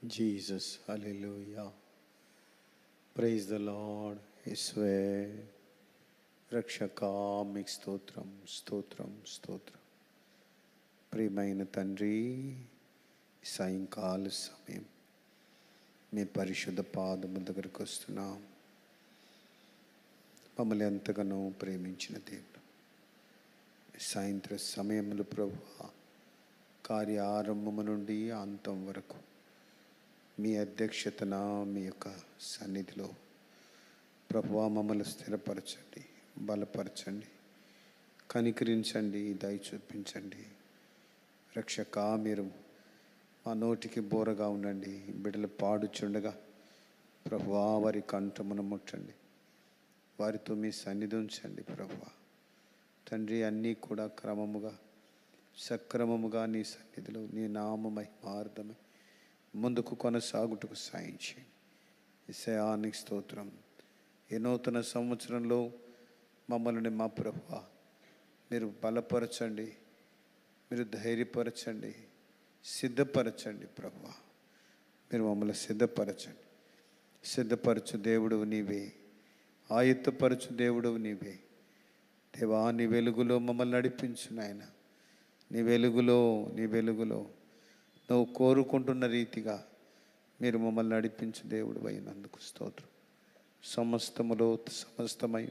Jesus, hallelujah. Praise the Lord. యేసువే రక్షక మీకు స్తోత్రం స్తోత్రం స్తోత్రం. ప్రియమైన తండ్రి, సాయంకాల సమయం మీ పరిశుద్ధ పాదము దగ్గరకు వస్తున్నాం. మమ్మల్ని ఎంతగానో ప్రేమించిన దేవుడు, సాయంత్ర సమయంలో ప్రభువా కార్య ఆరంభము నుండి అంతం వరకు మీ అధ్యక్షతన మీ యొక్క సన్నిధిలో ప్రభువా మమ్మల్ని స్థిరపరచండి, బలపరచండి, కనికరించండి, దయ చూపించండి. రక్షక, మీరు మా నోటికి బోరగా ఉండండి. బిడ్డలు పాడుచుండగా ప్రభువా వారి కంఠమును ముట్టండి, వారితో మీ సన్నిధి ఉంచండి. ప్రభువా తండ్రి, అన్నీ కూడా క్రమముగా సక్రమముగా నీ సన్నిధిలో నీ నామ మహిమార్థమే ముందుకు కొనసాగుటకు సాయం చేయండి. యేసయ్యానికి స్తోత్రం. ఈ నూతన సంవత్సరంలో మమ్మల్ని మా ప్రభువా మీరు బలపరచండి, మీరు ధైర్యపరచండి, సిద్ధపరచండి. ప్రభువా మీరు మమ్మల్ని సిద్ధపరచండి. సిద్ధపరచు దేవుడు నీవే, ఆయుత్తపరచు దేవుడు నీవే. దేవా, నీ వెలుగులో మమ్మల్ని నడిపించు నాయన. నీ వెలుగులో నువ్వు కోరుకుంటున్న రీతిగా మీరు మమ్మల్ని నడిపించు దేవుడు అయినందుకు స్తోత్రం. సమస్తమై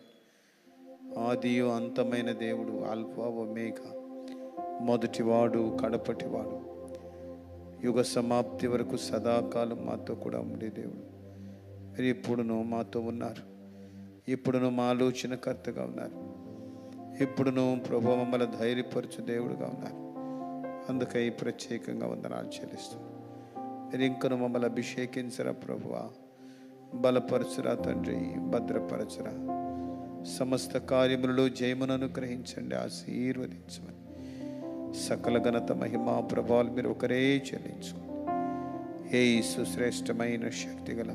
ఆదియు అంతమైన దేవుడు, ఆల్ఫా ఒమేగా, మొదటివాడు కడపటివాడు, యుగ సమాప్తి వరకు సదాకాలం మాతో కూడా ఉండే దేవుడు మీరు ఇప్పుడును మాతో ఉన్నారు. ఇప్పుడును మా ఆలోచనకర్తగా ఉన్నారు. ఇప్పుడును ప్రభు మమ్మల్ని ధైర్యపరచు దేవుడుగా ఉన్నారు. అందుకై ప్రత్యేకంగా వందనాలు చెల్లిస్తున్నాం. మీరు ఇంకను మమ్మల్ని అభిషేకించరా ప్రభువా, బలపరచురా తండ్రి, భద్రపరచురా. సమస్త కార్యములలో జయమును అనుగ్రహించండి, ఆశీర్వదించమని. సకల ఘనత మహిమా ప్రభావాలు మీరు ఒకరే చెల్లించుకోండి. యేసు శ్రేష్టమైన శక్తిగల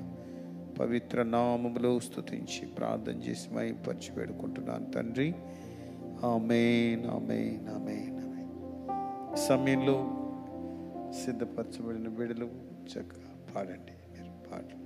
పవిత్ర నామములో స్తుతించి ప్రార్థన చేసి మహిమపరిచి వేడుకుంటున్నాను తండ్రి. ఆమేన్, ఆమేన్, ఆమేన్. సమయంలో సిద్ధపరచబడిన బిడ్డలు చక్కగా పాడండి. మీరు పాడండి.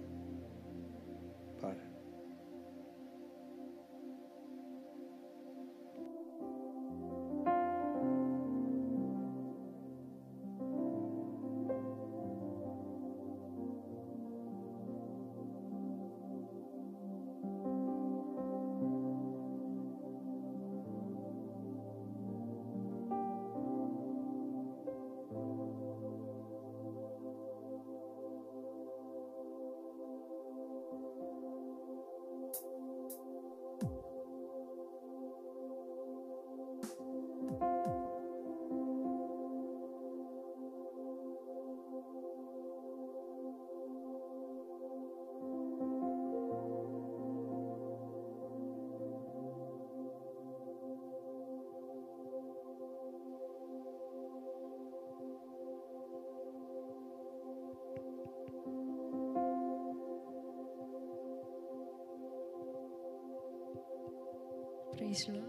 ప్రైజ్లో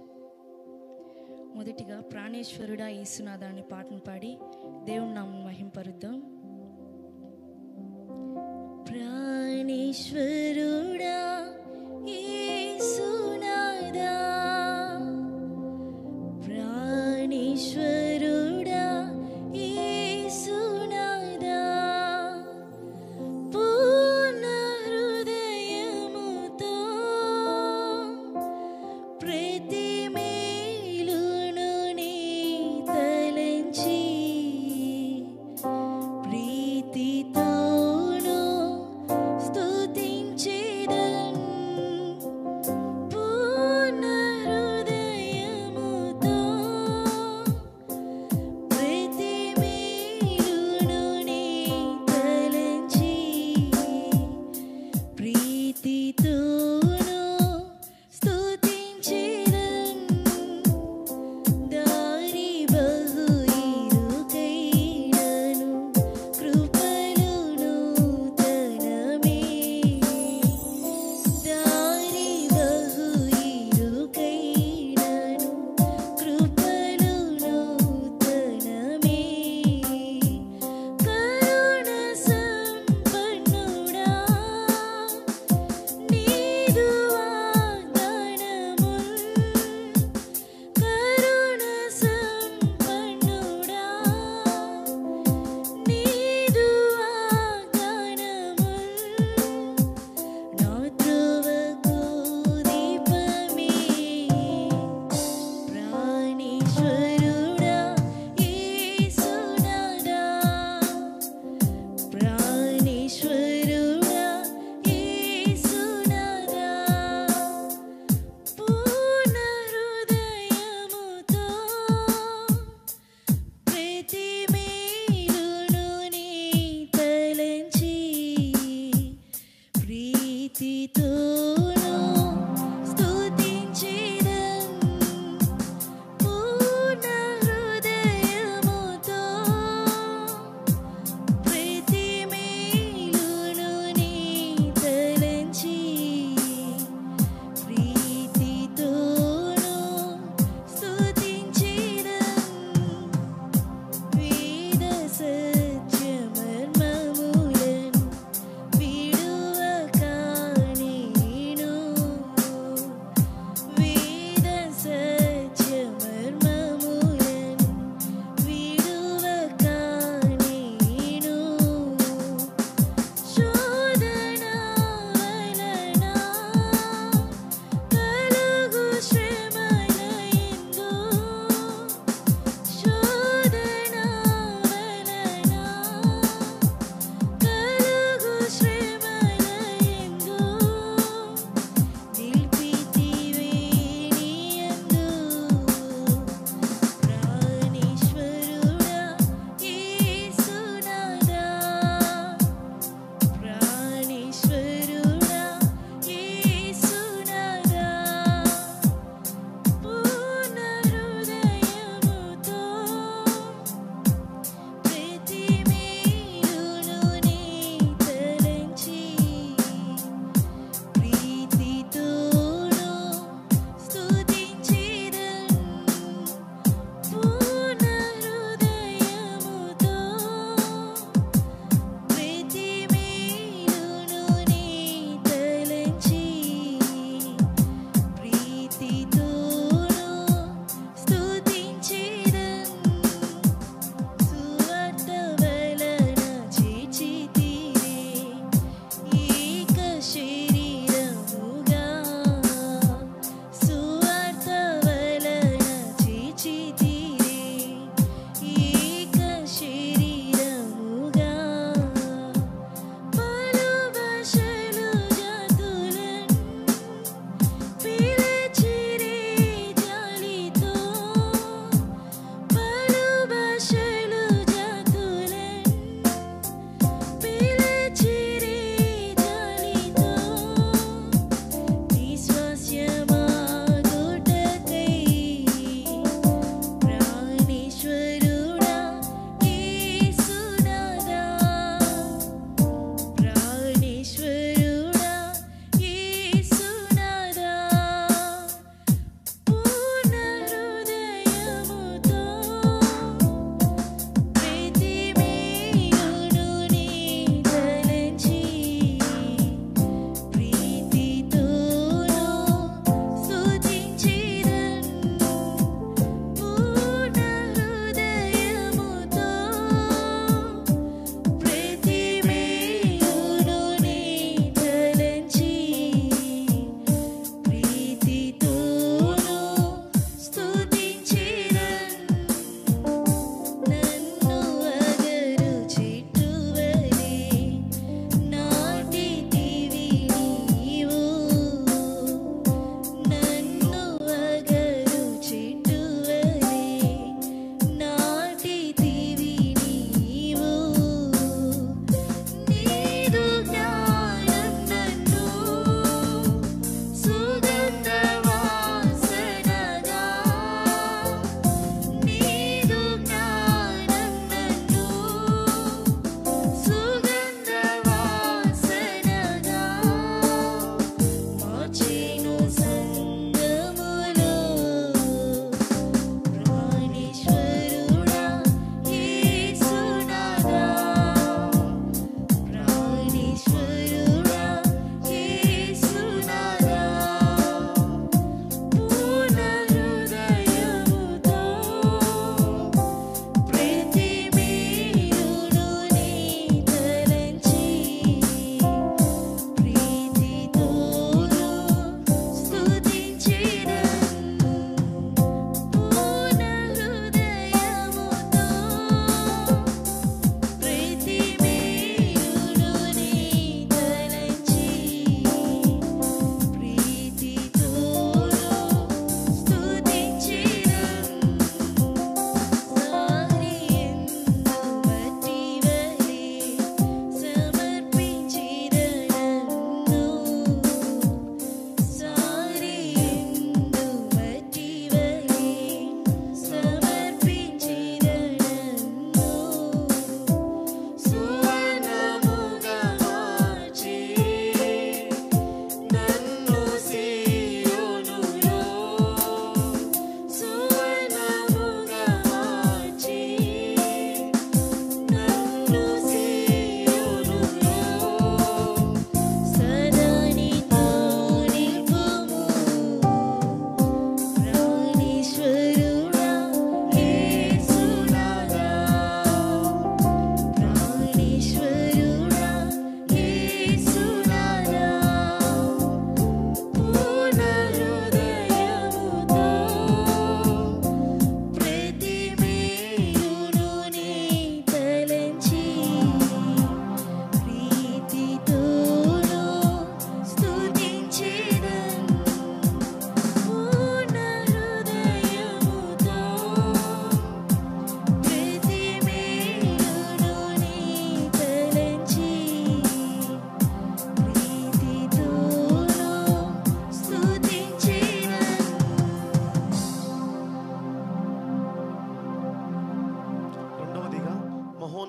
మొదటిగా ప్రాణేశ్వరుడా యేసునాథా అనే పాటను పాడి దేవుని నామమును మహింపరుద్దాం. ప్రాణేశ్వరుడా యేసునాథా, ప్రాణేశ్వరుడా యేసునాథా, పూర్ణ హృదయముతో ప్రతి మేలును నీ తలంచి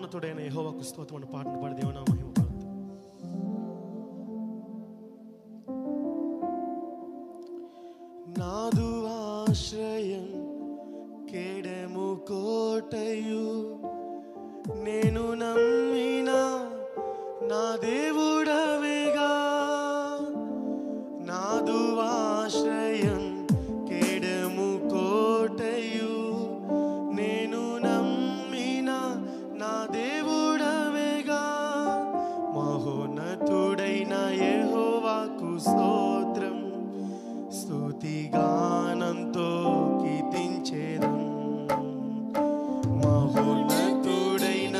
మహోన్నతుడైన యెహోవాకు స్తోత్రం పాటను పాడి దేవుని మహిమ పలుకుతాం. నాదు ఆశ్రయం కేడము కోటయు నేను నమ్మిన నా దేవుడవేగా. నాదు ఆశ్రయం కేడము కోటయు నేను నమ్మిన నా దేవుడవేగా. మహోన్నతుడైన యెహోవాకు స్తోత్రం స్తుతిగానంతో కీర్తించేదం. మహోన్నతుడైన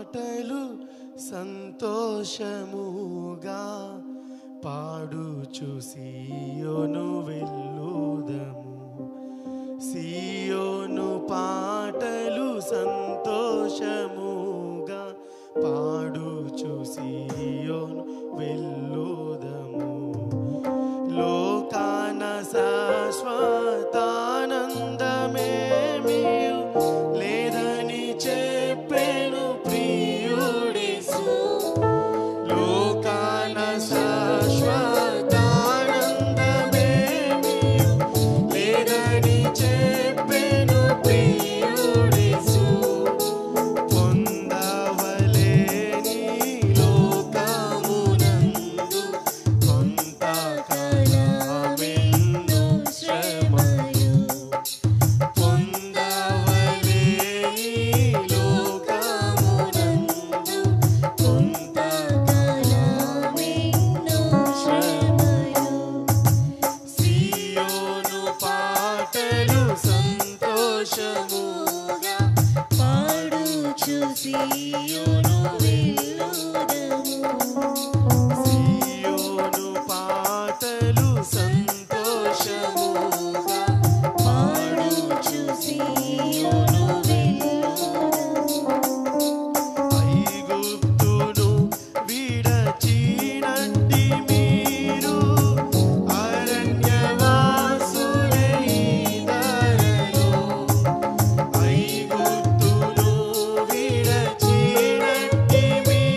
పాటలు సంతోషముగా పాడుచు సియోను వెళ్ళుదము. సియోను పాటలు సంతోషముగా పాడుచు సియోను వెళ్ళుదము. లోకాన శాశ్వతానందమేమియు లేదని చెప్పెను ప్రియుడేసు. లోకాన శాశ్వతానందమేమియు లేదని చెప్పెను ప్రియుడేసు. పొందవలేని లోకమునందు కొంతకాలమెన్నో శ్రమయు. పొందవలేని లోకమునందు కొంతకాలమెన్నో శ్రమయు. సియోను పాటలు సంతోషముగా పాడుచు సియోను వెళ్ళుదము. సియోను పాటలు సంతోషముగా పాడుచు సియోను వెళ్ళుదము. ఐగుప్తును విడచినట్టి మీరు అరణ్యవాసులై ధరలో. ఐగుప్తును విడచినట్టి మీరు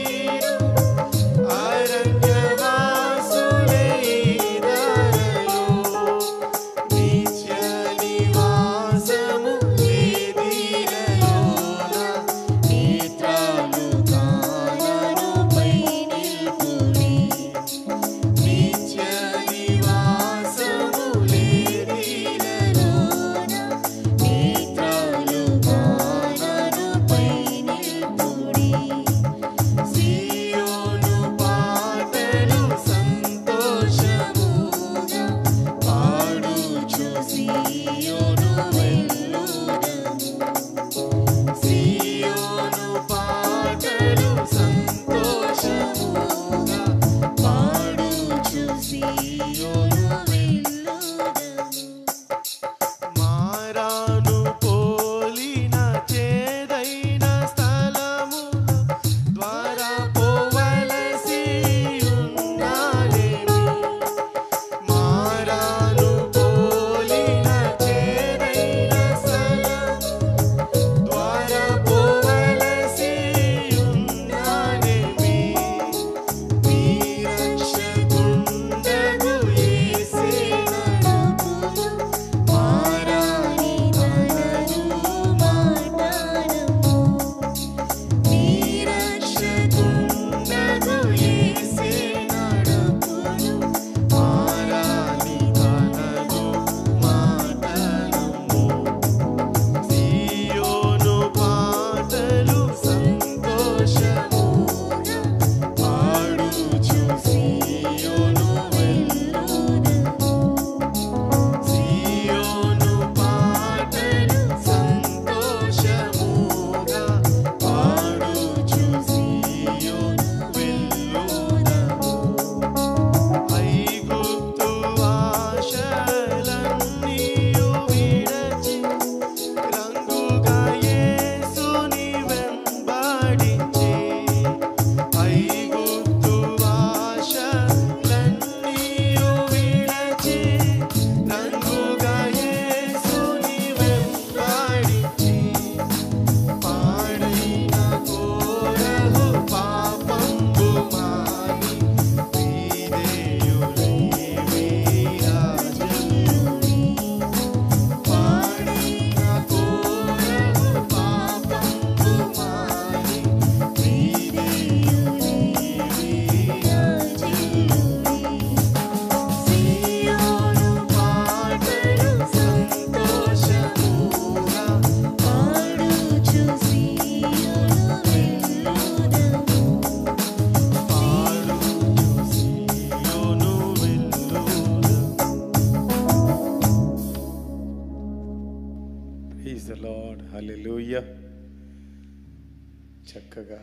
చక్కగా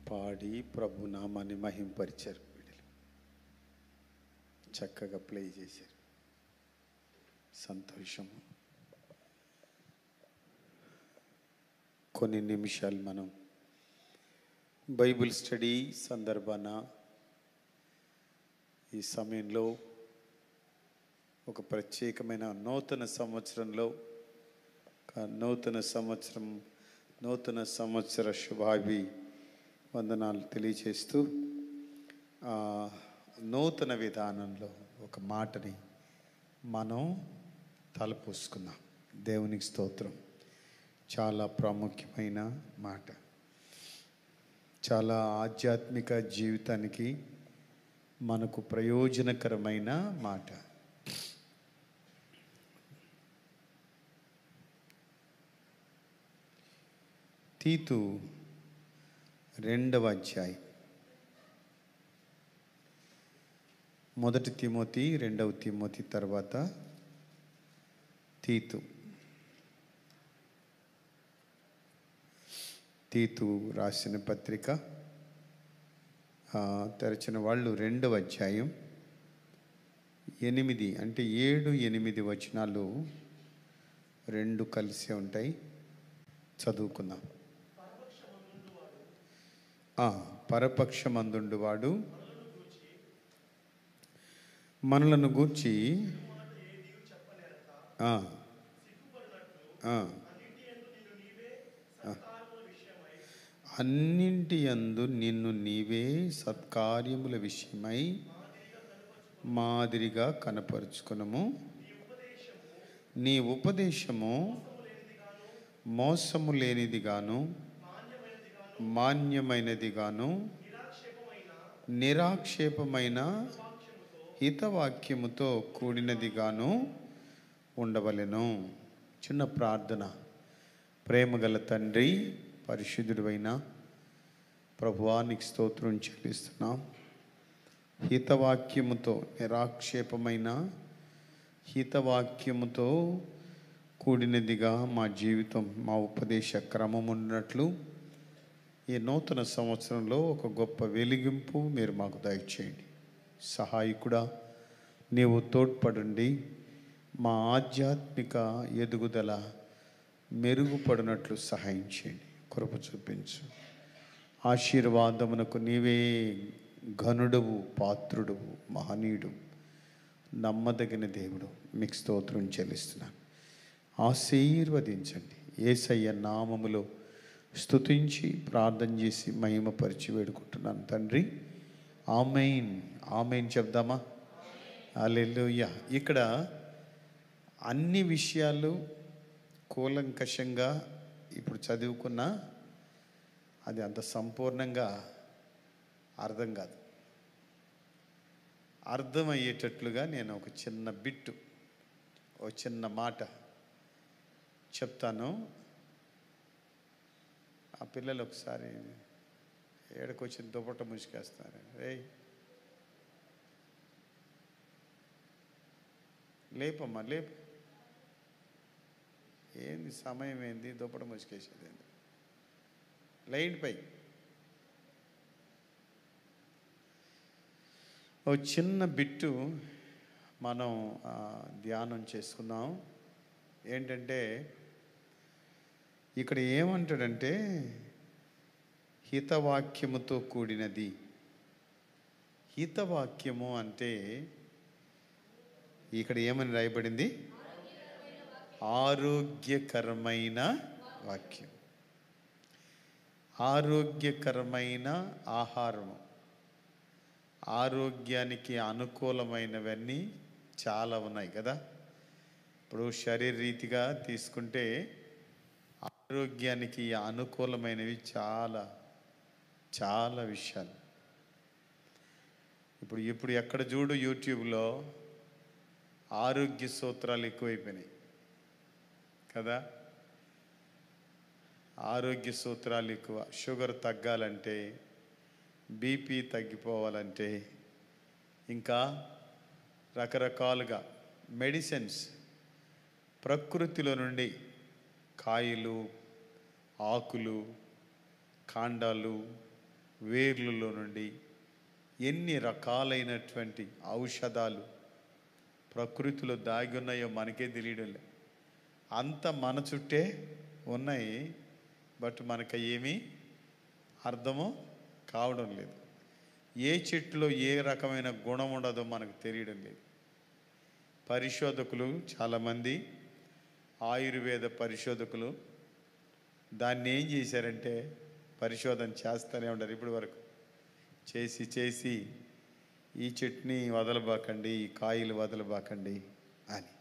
పాడి ప్రభు నామాన్ని మహింపరిచారు. వీళ్ళు చక్కగా ప్లే చేశారు. సంతోషము. కొన్ని నిమిషాలు మనం బైబిల్ స్టడీ సందర్భాన ఈ సమయంలో ఒక ప్రత్యేకమైన నూతన సంవత్సరంలో నూతన సంవత్సర శుభాభి వందనాలు తెలియచేస్తూ నూతన విధానంలో ఒక మాటని మనం తలపోసుకున్నాం. దేవునికి స్తోత్రం. చాలా ప్రాముఖ్యమైన మాట, చాలా ఆధ్యాత్మిక జీవితానికి మనకు ప్రయోజనకరమైన మాట. తీతు 2వ అధ్యాయం, 1 తిమోతి 2వ తిమోతి తర్వాత తీతు రాసిన పత్రిక తెరచిన వాళ్ళు 2వ అధ్యాయం 8 అంటే 7-8 వచనాలు రెండు కలిసే ఉంటాయి. చదువుకుందాం. పరపక్షమందుండువాడు మనలను గూర్చి అన్నింటి యందు నిన్ను నీవే సత్కార్యముల విషయమై మాదిరిగా కనపరుచుకునము. నీ ఉపదేశము మోసము లేనిదిగాను మాన్యమైనదిగాను నిరాక్షేపమైన హితవాక్యముతో కూడినదిగాను ఉండవలెను. చిన్న ప్రార్థన. ప్రేమగల తండ్రి, పరిశుద్ధుడైన ప్రభువానికి స్తోత్రం చెల్లిస్తున్నాం. హితవాక్యముతో, నిరాక్షేపమైన హితవాక్యముతో కూడినదిగా మా జీవితం, మా ఉపదేశ క్రమం ఉన్నట్లు ఈ నూతన సంవత్సరంలో ఒక గొప్ప వెలిగింపు మీరు మాకు దయచేయండి. సహాయకుడా, నీవు తోడ్పడండి. మా ఆధ్యాత్మిక ఎదుగుదల మెరుగుపడినట్లు సహాయం చేయండి. కృప చూపించు. ఆశీర్వాదమునకు నీవే ఘనుడవు, పాత్రుడవు, మహనీయుడు, నమ్మదగిన దేవుడు. మీకు స్తోత్రం చెల్లిస్తున్నాను. ఆశీర్వదించండి. యేసయ్య నామములో స్తుతించి ప్రార్థన చేసి మహిమపరిచి వేడుకుంటున్నాను తండ్రి. ఆమేన్. ఆమేన్ చెప్దామా? హల్లెలూయా. ఇక్కడ అన్ని విషయాలు కూలంకషంగా ఇప్పుడు చదువుకున్నా అది అంత సంపూర్ణంగా అర్థం కాదు. అర్థమయ్యేటట్లుగా నేను ఒక చిన్న బిట్టు, ఒక చిన్న మాట చెప్తాను. ఆ పిల్లలు ఒకసారి ఏడకొచ్చిన దుపట్ట ముసుకేస్తారు. లేపమ్మా, లేపు. ఏంది సమయం, ఏంది దుపట్ట ముసుకేసేది ఏంది? లైన్ పై ఓ చిన్న బిట్టు మనం ధ్యానం చేసుకుందాం. ఏంటంటే ఇక్కడ ఏమంటాడంటే హితవాక్యముతో కూడినది. హితవాక్యము అంటే ఇక్కడ ఏమని రాయబడింది? ఆరోగ్యకరమైన వాక్యం, ఆరోగ్యకరమైన ఆహారము. ఆరోగ్యానికి అనుకూలమైనవన్నీ చాలా ఉన్నాయి కదా. ఇప్పుడు శరీరరీతిగా తీసుకుంటే ఆరోగ్యానికి అనుకూలమైనవి చాలా చాలా విషయాలు. ఇప్పుడు ఎక్కడ చూడు యూట్యూబ్లో ఆరోగ్య సూత్రాలు ఎక్కువైపోయినాయి కదా. ఆరోగ్య సూత్రాలు ఎక్కువ. షుగర్ తగ్గాలంటే, బీపీ తగ్గిపోవాలంటే, ఇంకా రకరకాలుగా మెడిసిన్స్ ప్రకృతిలో నుండి కాయలు, ఆకులు, కాండాలు, వేర్లలో నుండి ఎన్ని రకాలైనటువంటి ఔషధాలు ప్రకృతిలో దాగి ఉన్నాయో మనకే తెలియడం లేదు. అంత మన చుట్టే ఉన్నాయి, బట్ మనకు ఏమీ అర్థము కావడం లేదు. ఏ చెట్టులో ఏ రకమైన గుణం ఉండదో మనకు తెలియడం లేదు. పరిశోధకులు చాలామంది, ఆయుర్వేద పరిశోధకులు దాన్ని ఏం చేశారంటే పరిశోధన చేస్తూనే ఉండరు ఇప్పటి వరకు. చేసి ఈ చెట్టుని వదలబాకండి, ఈ కాయలు వదలబాకండి అని.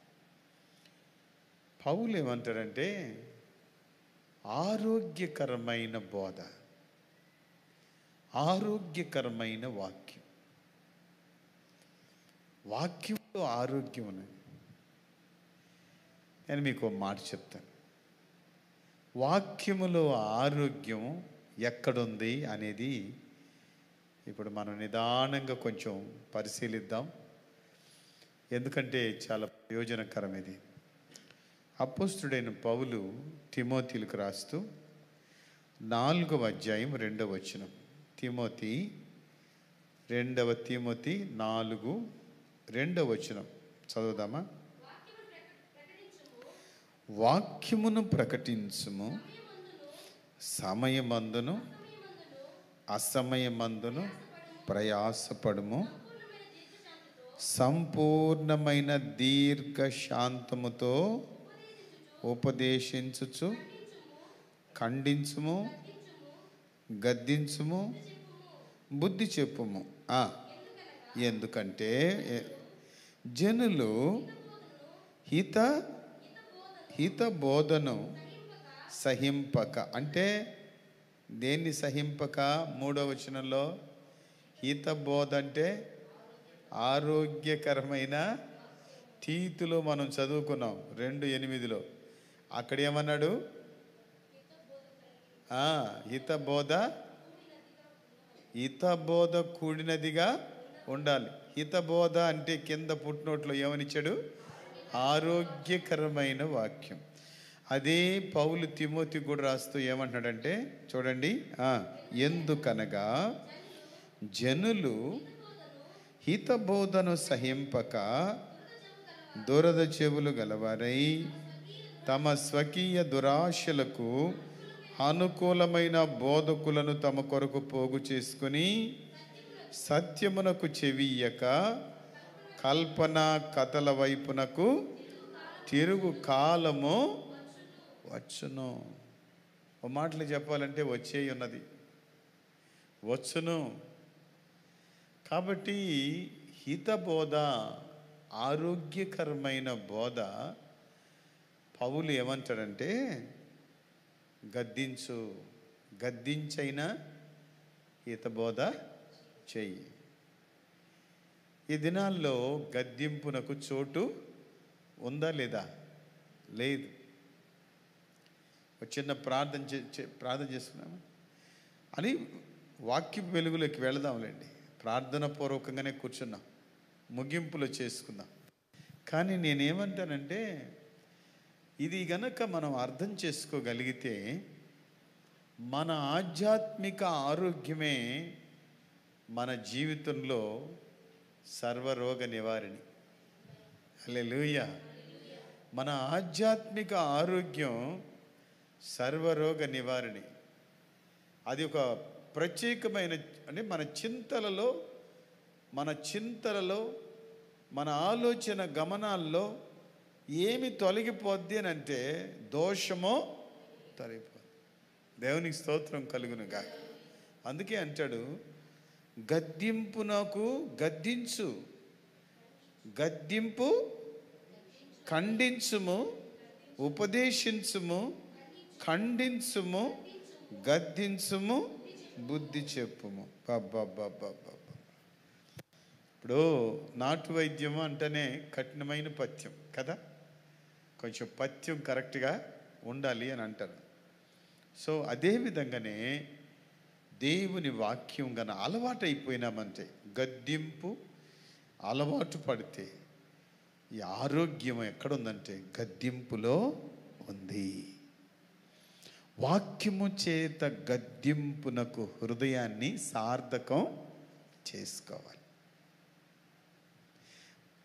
పౌలు ఏమంటాడంటే ఆరోగ్యకరమైన బోధ, ఆరోగ్యకరమైన వాక్యం. వాక్యంలో ఆరోగ్యం ఉన్నది. నేను మీకు ఒక మాట చెప్తాను. వాక్యములో ఆరోగ్యం ఎక్కడుంది అనేది ఇప్పుడు మనం నిదానంగా కొంచెం పరిశీలిద్దాం, ఎందుకంటే చాలా ప్రయోజనకరం ఇది. అపోస్తుడైన పౌలు తిమోతిలకు రాస్తూ 4వ అధ్యాయం 2వ వచనం. తిమోతి 4:2 వచనం చదువుదామా? వాక్యమును ప్రకటించుము, సమయమందును అసమయమందును ప్రయాసపడుము, సంపూర్ణమైన దీర్ఘశాంతముతో ఉపదేశించుచు ఖండించుము, గద్దించుము, బుద్ధి చెప్పుము. ఎందుకంటే జనులు హిత బోధను సహింపక, అంటే దేన్ని సహింపక? 3వ వచనంలో హిత బోధ అంటే ఆరోగ్యకరమైన, తీతులో మనం చదువుకున్నాం 2:8. అక్కడ ఏమన్నాడు? హితబోధ కూడినదిగా ఉండాలి. హితబోధ అంటే కింద పుట్టినోట్లో ఏమనిచ్చాడు? ఆరోగ్యకరమైన వాక్యం. అదే పౌలు తిమోతి కూడా రాస్తూ ఏమంటున్నాడంటే చూడండి, ఎందుకనగా జనులు హితబోధను సహింపక దురద చెవులు గలవారై తమ స్వకీయ దురాశలకు అనుకూలమైన బోధకులను తమ కొరకు పోగు చేసుకుని సత్యమునకు చెవియ్యక కల్పన కథల వైపునకు తిరుగు కాలము వచ్చును. ఓ మాటలు చెప్పాలంటే వచ్చే ఉన్నది, వచ్చును. కాబట్టి హితబోధ, ఆరోగ్యకరమైన బోధ. పౌలు ఏమంటాడంటే గద్దించైనా హితబోధ చెయ్యి. ఈ దినాల్లో గద్దింపునకు చోటు ఉందా లేదా? లేదు. చిన్న ప్రార్థన చేస్తున్నాము అని వాక్య వెలుగులోకి వెళదాంలేండి. ప్రార్థన పూర్వకంగానే కూర్చున్నాం, ముగింపులో చేసుకుందాం. కానీ నేనేమంటానంటే ఇది గనక మనం అర్థం చేసుకోగలిగితే మన ఆధ్యాత్మిక ఆరోగ్యమే మన జీవితంలో సర్వరోగ నివారణి. హల్లెలూయా. మన ఆధ్యాత్మిక ఆరోగ్యం సర్వరోగ నివారణి. అది ఒక ప్రత్యేకమైన, అంటే మన చింతలలో మన ఆలోచన గమనాల్లో ఏమి తొలగిపోద్ది అని అంటే దోషమో తొలగిపోద్ది. దేవునికి స్తోత్రం కలుగునుగా. అందుకే అంటాడు గద్దింపు, ఖండించుము, ఉపదేశించుము, ఖండించుము, గద్దించుము, బుద్ధి చెప్పుము. ఇప్పుడు నాటు వైద్యము అంటేనే కఠినమైన పథ్యం కదా, కొంచెం పథ్యం కరెక్ట్గా ఉండాలి అని అంటారు. సో అదే విధంగానే దేవుని వాక్యం గన అలవాటు అయిపోయినామంటే, గద్దింపు అలవాటు పడితే ఈ ఆరోగ్యం ఎక్కడుందంటే గద్దింపులో ఉంది. వాక్యము చేత గద్దింపునకు హృదయాన్ని సార్థకం చేసుకోవాలి.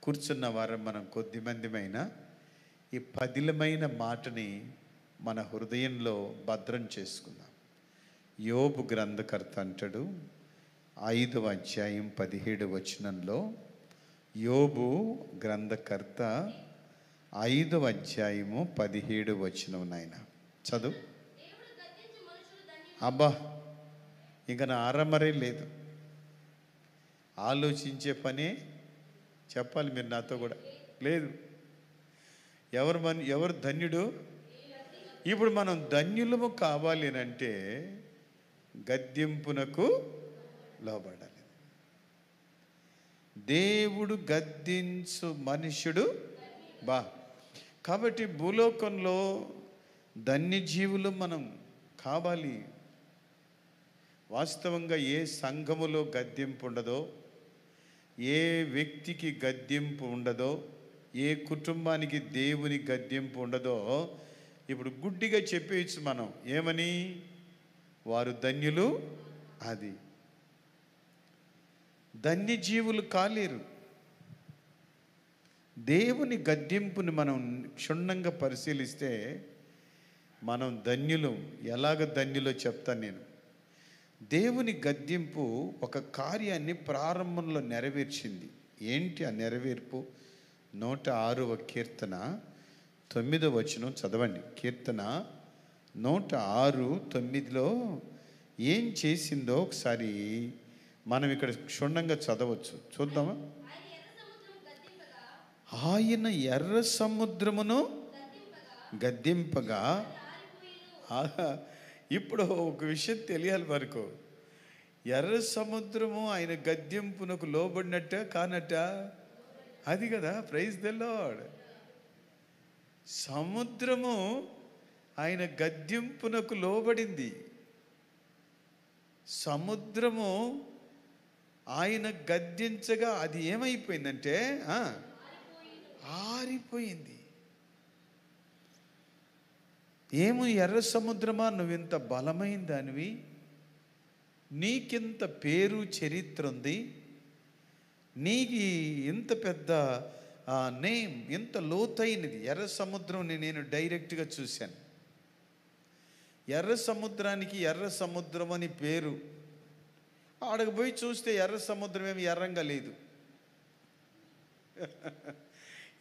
కూర్చున్న వారం మనం కొద్దిమందిమైనా ఈ పదిలమైన మాటని మన హృదయంలో భద్రం చేసుకుందాం. యోబు గ్రంథకర్త అంటాడు 5వ అధ్యాయం 17వ వచనంలో, యోబు గ్రంథకర్త 5వ అధ్యాయము 17వ వచనం. నాయన చదువు. అబ్బా, ఇంకా నా ఆరమరే లేదు, ఆలోచించే పనే చెప్పాలి మీరు నాతో కూడా లేదు. ఎవరు ధన్యుడు? ఇప్పుడు మనం ధన్యులము కావాలి అంటే గద్దింపునకు లోబడాలి. దేవుడు గద్దించు మనుష్యుడు కాబట్టి భూలోకంలో ధన్యజీవులు మనం కావాలి. వాస్తవంగా ఏ సంఘములో గద్దింపు ఉండదో, ఏ వ్యక్తికి గద్దింపు ఉండదో, ఏ కుటుంబానికి దేవుని గద్దింపు ఉండదో ఇప్పుడు గుడ్డిగా చెప్పేయచ్చు మనం. ఏమని? వారు ధన్యులు. అది ధన్యజీవులు కాలేరు. దేవుని గద్దింపుని మనం క్షుణ్ణంగా పరిశీలిస్తే మనం ధన్యులు. ఎలాగ ధన్యులో చెప్తాను నేను. దేవుని గద్దింపు ఒక కార్యాన్ని ప్రారంభంలో నెరవేర్చింది. ఏంటి ఆ నెరవేర్పు? 106వ కీర్తన 9వ వచనం చదవండి. కీర్తన 106:9లో ఏం చేసిందో ఒకసారి మనం ఇక్కడ క్షుణ్ణంగా చదవచ్చు. చూద్దామా? ఆయన ఎర్ర సముద్రమును గద్దింపగా. ఇప్పుడు ఒక విషయం తెలియాలి వరకు, ఎర్ర సముద్రము ఆయన గద్దింపునకు లోబడినట్ట కానట్ట? అది కదా, ప్రైజ్ ది లార్డ్. సముద్రము ఆయన గద్దింపునకు లోబడింది. సముద్రము ఆయన గద్దించగా అది ఏమైపోయిందంటే ఆరిపోయింది. ఏమో ఎర్ర సముద్రమా, నువ్వింత బలమైన దానివి, నీకింత పేరు చరిత్ర ఉంది, నీకు ఇంత పెద్ద నేమ్, ఇంత లోతైనది. ఎర్ర సముద్రం నేను డైరెక్ట్గా చూశాను. ఎర్ర సముద్రానికి ఎర్ర సముద్రం అని పేరు. ఆడకు పోయి చూస్తే ఎర్ర సముద్రం ఏమి ఎర్రంగా లేదు.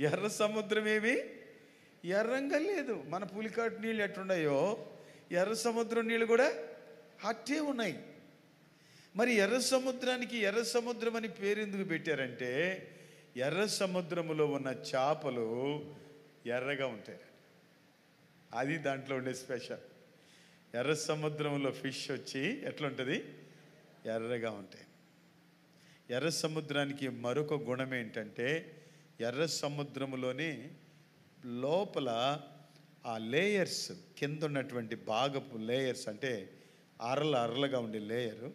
ఎర్ర సముద్రం ఏమి ఎర్రంగా లేదు. మన పులికాటు నీళ్ళు ఎట్లున్నాయో ఎర్ర సముద్రం నీళ్ళు కూడా అట్టే ఉన్నాయి. మరి ఎర్ర సముద్రానికి ఎర్ర సముద్రం అని పేరు ఎందుకు పెట్టారంటే, ఎర్ర సముద్రములో ఉన్న చేపలు ఎర్రగా ఉంటాయి. అది దాంట్లో ఉండే స్పెషల్. ఎర్ర సముద్రంలో ఫిష్ వచ్చి ఎట్లుంటుంది? ఎర్రగా ఉంటాయి. ఎర్ర సముద్రానికి మరొక గుణం ఏంటంటే, ఎర్ర సముద్రములోని లోపల ఆ లేయర్స్, కింద ఉన్నటువంటి భాగపు లేయర్స్, అంటే అరలుగా ఉండే లేయరు,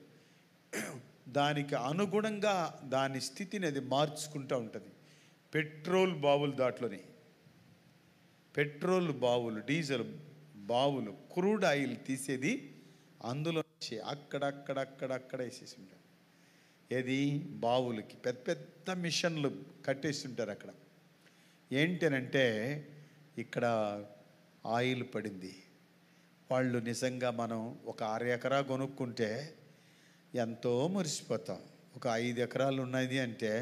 దానికి అనుగుణంగా దాని స్థితిని అది మార్చుకుంటూ ఉంటుంది. పెట్రోల్ బావులు, దాంట్లోని పెట్రోల్ బావులు, డీజిల్ బావులు, క్రూడ్ ఆయిల్ తీసేది అందులో నుంచి అక్కడక్కడ వేసేసి ఉంటారు. ఏది? బావులకి పెద్ద పెద్ద మిషన్లు కట్టేసి ఉంటారు అక్కడ. ఏంటనంటే ఇక్కడ ఆయిల్ పడింది. వాళ్ళు నిజంగా మనం ఒక 6 ఎకరా కొనుక్కుంటే ఎంతో మురిసిపోతాం. ఒక 5 ఎకరాలు ఉన్నది అంటే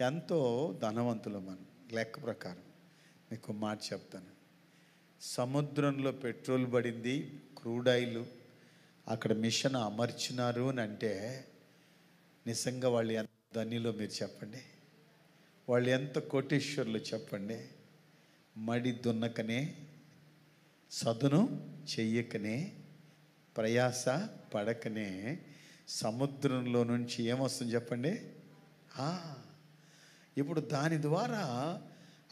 ఎంతో ధనవంతులు మనం లెక్క ప్రకారం. మీకు మాట చెప్తాను, సముద్రంలో పెట్రోల్ పడింది, క్రూడ్ ఆయిల్ అక్కడ మిషన్ అమర్చినారు అని అంటే నిజంగా వాళ్ళు ఎంత ధనిలో మీరు చెప్పండి. వాళ్ళు ఎంత కోటీశ్వరులు చెప్పండి. మడి దున్నకనే, సదును చెయ్యకనే, ప్రయాస పడకనే సముద్రంలో నుంచి ఏమొస్తుంది చెప్పండి? ఇప్పుడు దాని ద్వారా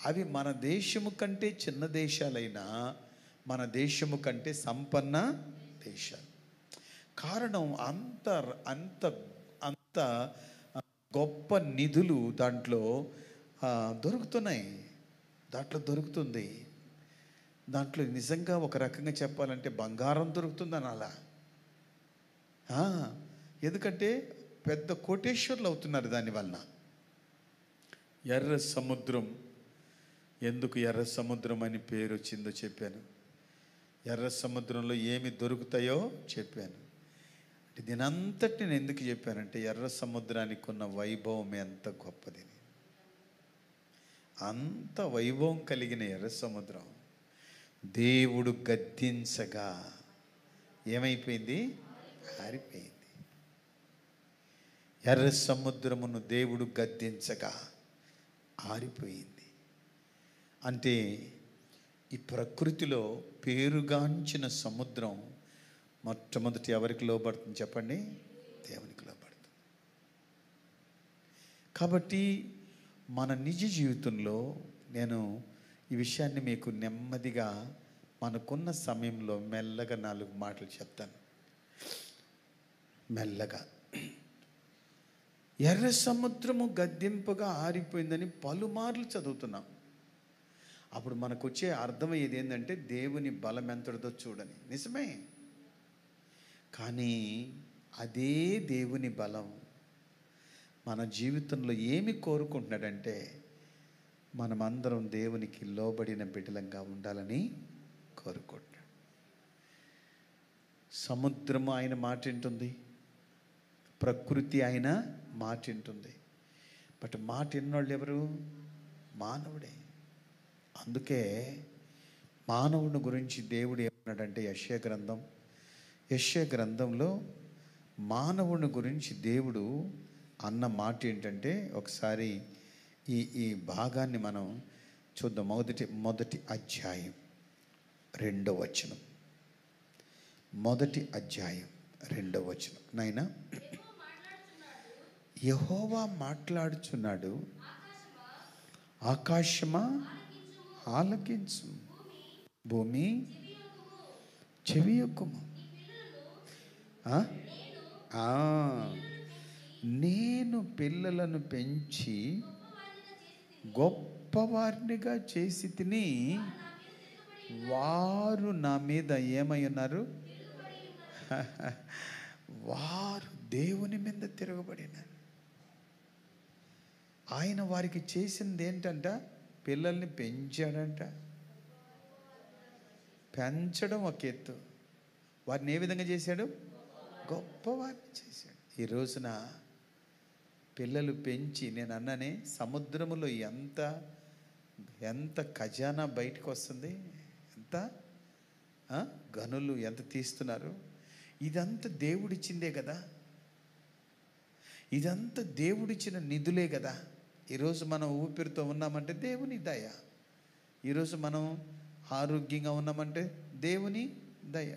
అవి మన దేశము కంటే చిన్న దేశాలైనా మన దేశము కంటే సంపన్న దేశాలు. కారణం అంత అంత అంత గొప్ప నిధులు దాంట్లో దొరుకుతున్నాయి. దాంట్లో దొరుకుతుంది. దాంట్లో నిజంగా ఒక రకంగా చెప్పాలంటే బంగారం దొరుకుతుందని అలా. ఎందుకంటే పెద్ద కోటేశ్వర్లు అవుతున్నారు దానివలన. ఎర్ర సముద్రం, ఎందుకు ఎర్ర సముద్రం అని పేరు వచ్చిందో చెప్పాను. ఎర్ర సముద్రంలో ఏమి దొరుకుతాయో చెప్పాను. అంటే దీనంతటి నేను ఎందుకు చెప్పానంటే ఎర్ర సముద్రానికి ఉన్న వైభవం ఎంత గొప్పది. అంత వైభవం కలిగిన ఎర్ర సముద్రం దేవుడు గద్దించగా ఏమైపోయింది? ఆరిపోయింది. ఎర్ర సముద్రమును దేవుడు గద్దించగా ఆరిపోయింది. అంటే ఈ ప్రకృతిలో పేరుగాంచిన సముద్రం మొట్టమొదటి ఎవరికి లోబడుతుంది చెప్పండి? దేవునికి లోబడుతుంది. కాబట్టి మన నిజ జీవితంలో నేను ఈ విషయాన్ని మీకు నెమ్మదిగా మనకున్న సమయంలో మెల్లగా 4 మాటలు చెప్తాను. మెల్లగా. ఎర్ర సముద్రము గద్దింపుగా ఆరిపోయిందని పలుమార్లు చదువుతున్నాం. అప్పుడు మనకు వచ్చే అర్థమయ్యేది ఏంటంటే దేవుని బలం ఎంతటిదో చూడని. నిజమే. కానీ అదే దేవుని బలం మన జీవితంలో ఏమి కోరుకుంటున్నాడంటే మనమందరం దేవునికి లోబడిన బిడ్డలంగా ఉండాలని కోరుకుంటున్నాడు. సముద్రము ఆయన మాట వింటుంది, ప్రకృతి ఆయన మాట వింటుంది. బట్ మాట విన్నోళ్ళు ఎవరు? మానవుడే. అందుకే మానవుని గురించి దేవుడు ఏమన్నాడంటే యెషయా గ్రంథంలో మానవుని గురించి దేవుడు అన్న మాట ఏంటంటే, ఒకసారి ఈ భాగాన్ని మనం చూద్దాం. మొదటి అధ్యాయం 2వ వచనం. మొదటి అధ్యాయం 2వ వచనం. నాయనా, యెహోవా మాట్లాడుచున్నాడు, ఆకాశమా ఆలకించు, భూమి చెవియొక్కుము. నేను పిల్లలను పెంచి గొప్పవారినిగా చేసి తిని వారు నా మీద ఏమై ఉన్నారు? వారు దేవుని మీద తిరగబడినారు. ఆయన వారికి చేసింది ఏంటంట? పిల్లల్ని పెంచాడంట. పెంచడం ఒక ఎత్తు, వారిని ఏ విధంగా చేశాడు? గొప్పవారిని చేశాడు. ఈ రోజున పిల్లలు పెంచి, నేను అన్నానే సముద్రములో ఎంత ఖజానా బయటకు వస్తుంది, ఎంత గనులు ఎంత తీస్తున్నారు. ఇదంతా దేవుడిచ్చిందే కదా, ఇదంతా దేవుడిచ్చిన నిధులే కదా. ఈరోజు మనం ఊపిరితో ఉన్నామంటే దేవుని దయ. ఈరోజు మనం ఆరోగ్యంగా ఉన్నామంటే దేవుని దయ.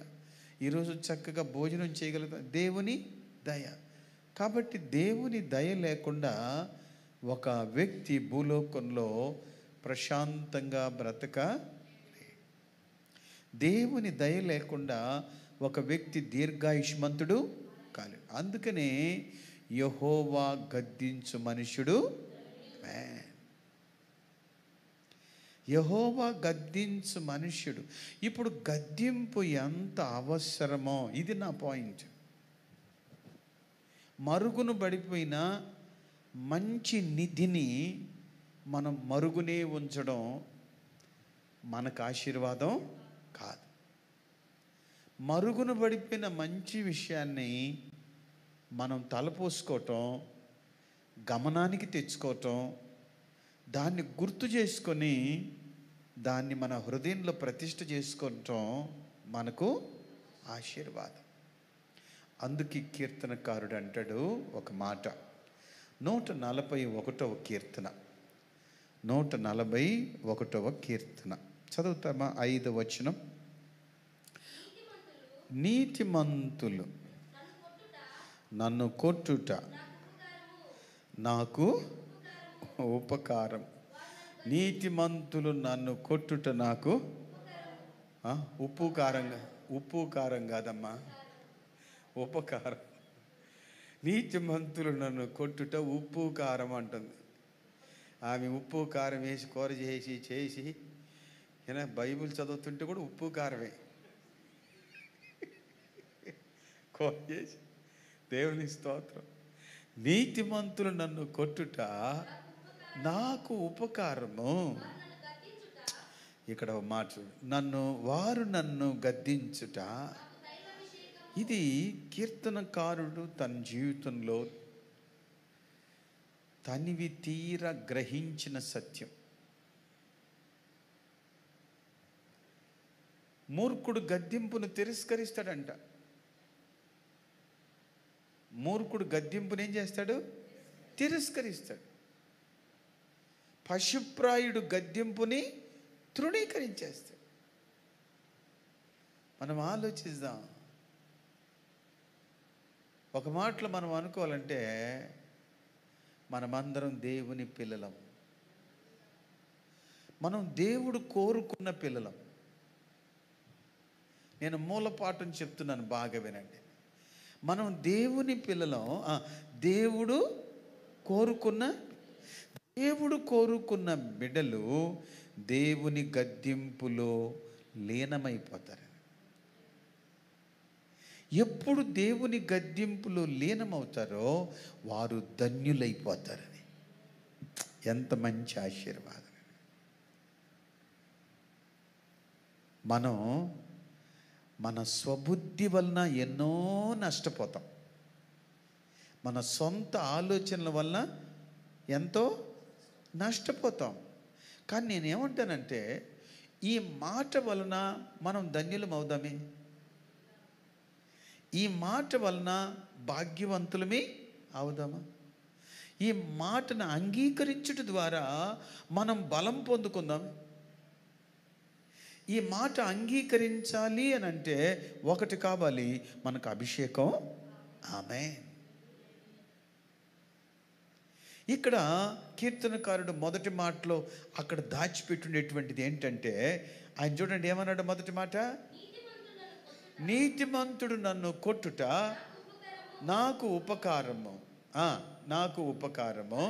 ఈరోజు చక్కగా భోజనం చేయగలుగుతాం, దేవుని దయ. కాబట్టి దేవుని దయ లేకుండా ఒక వ్యక్తి భూలోకంలో ప్రశాంతంగా బ్రతక, దేవుని దయ లేకుండా ఒక వ్యక్తి దీర్ఘాయుష్మంతుడు కాలేడు. అందుకనే యెహోవా గద్దించు మనుషుడు, యెహోవా గద్దించు మనుష్యుడు. ఇప్పుడు గద్దింపు ఎంత అవసరమో ఇది నా పాయింట్. మరుగున పడిపోయిన మంచి నిధిని మనం మరుగునే ఉంచడం మనకు ఆశీర్వాదం కాదు. మరుగున పడిపోయిన మంచి విషయాన్ని మనం తలపోసుకోవటం, గమనానికి తెచ్చుకోవటం, దాన్ని గుర్తు చేసుకొని దాన్ని మన హృదయంలో ప్రతిష్ఠ చేసుకోవటం మనకు ఆశీర్వాదం. అందుకే కీర్తనకారుడు అంటాడు ఒక మాట, 141వ కీర్తన, 141వ కీర్తన చదువుతామా? 5వ వచనం. నీతిమంతులు నన్ను కొట్టుట నాకు ఉపకారం. నీతిమంతులు నన్ను కొట్టుట నాకు ఉప్పు కారం కాదమ్మా, ఉపకారం. నీతిమంతులు నన్ను కొట్టుట ఉప్పు కారం అంటుంది. ఆమె ఉప్పు కారం వేసి కూర చేసి ఏనా బైబిల్ చదువుతుంటే కూడా ఉప్పు కారమే కోయేసి. దేవుని స్తోత్రం. నీతిమంతులు నన్ను కొట్టుట నాకు ఉపకారము. ఇక్కడ ఒక మాట చూడు. వారు నన్ను గద్దించుట. ఇది కీర్తనకారుడు తన జీవితంలో తనివి తీర గ్రహించిన సత్యం. మూర్ఖుడు గద్దింపును తిరస్కరిస్తాడంట. మూర్ఖుడు గద్దింపును ఏం చేస్తాడు? తిరస్కరిస్తాడు. పశుప్రాయుడు గద్దింపుని తృణీకరించేస్తాడు. మనం ఆలోచిద్దాం. ఒక మాటలో మనం అనుకోవాలంటే మనమందరం దేవుని పిల్లలం. మనం దేవుడు కోరుకున్న పిల్లలం. నేను మూలపాఠం చెప్తున్నాను, బాగా వినండి. మనం దేవుని పిల్లలం. దేవుడు కోరుకున్న బిడ్డలు దేవుని గద్దింపులో లీనమైపోతారు. ఎప్పుడు దేవుని గద్దింపులో లీనమవుతారో వారు ధన్యులైపోతారని. ఎంత మంచి ఆశీర్వాదం. మనం మన స్వబుద్ధి వలన ఎన్నో నష్టపోతాం. మన సొంత ఆలోచనల వలన ఎంతో నష్టపోతాం. కానీ నేనేమంటానంటే ఈ మాట వలన మనం ధన్యులం అవుదామే. ఈ మాట వలన భాగ్యవంతులమే అవుదామా. ఈ మాటను అంగీకరించుట ద్వారా మనం బలం పొందుకుందాం. ఈ మాట అంగీకరించాలి అని అంటే ఒకటి కావాలి, మనకు అభిషేకం. ఆమేన్. ఇక్కడ కీర్తనకారుడు మొదటి మాటలో అక్కడ దాచిపెట్టినటువంటిది ఏంటంటే, ఆయన చూడండి ఏమన్నాడు మొదటి మాట? నీతిమంతుడు నన్ను కొట్టుట నాకు ఉపకారము. నాకు ఉపకారము.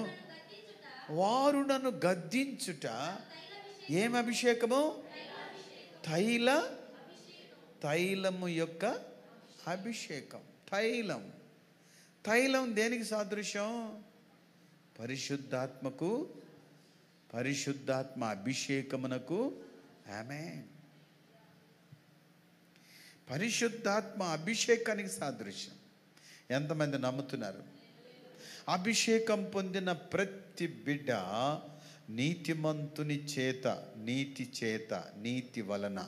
వారు నన్ను గద్దించుట ఏం అభిషేకము? తైలము యొక్క అభిషేకం. తైలం దేనికి సాదృశ్యం? పరిశుద్ధాత్మ అభిషేకమునకు. ఆమేన్. పరిశుద్ధాత్మ అభిషేకానికి సాదృశ్యం. ఎంతమంది నమ్ముతున్నారు? అభిషేకం పొందిన ప్రతి బిడ్డ నీతిమంతుని చేత, నీతి వలన,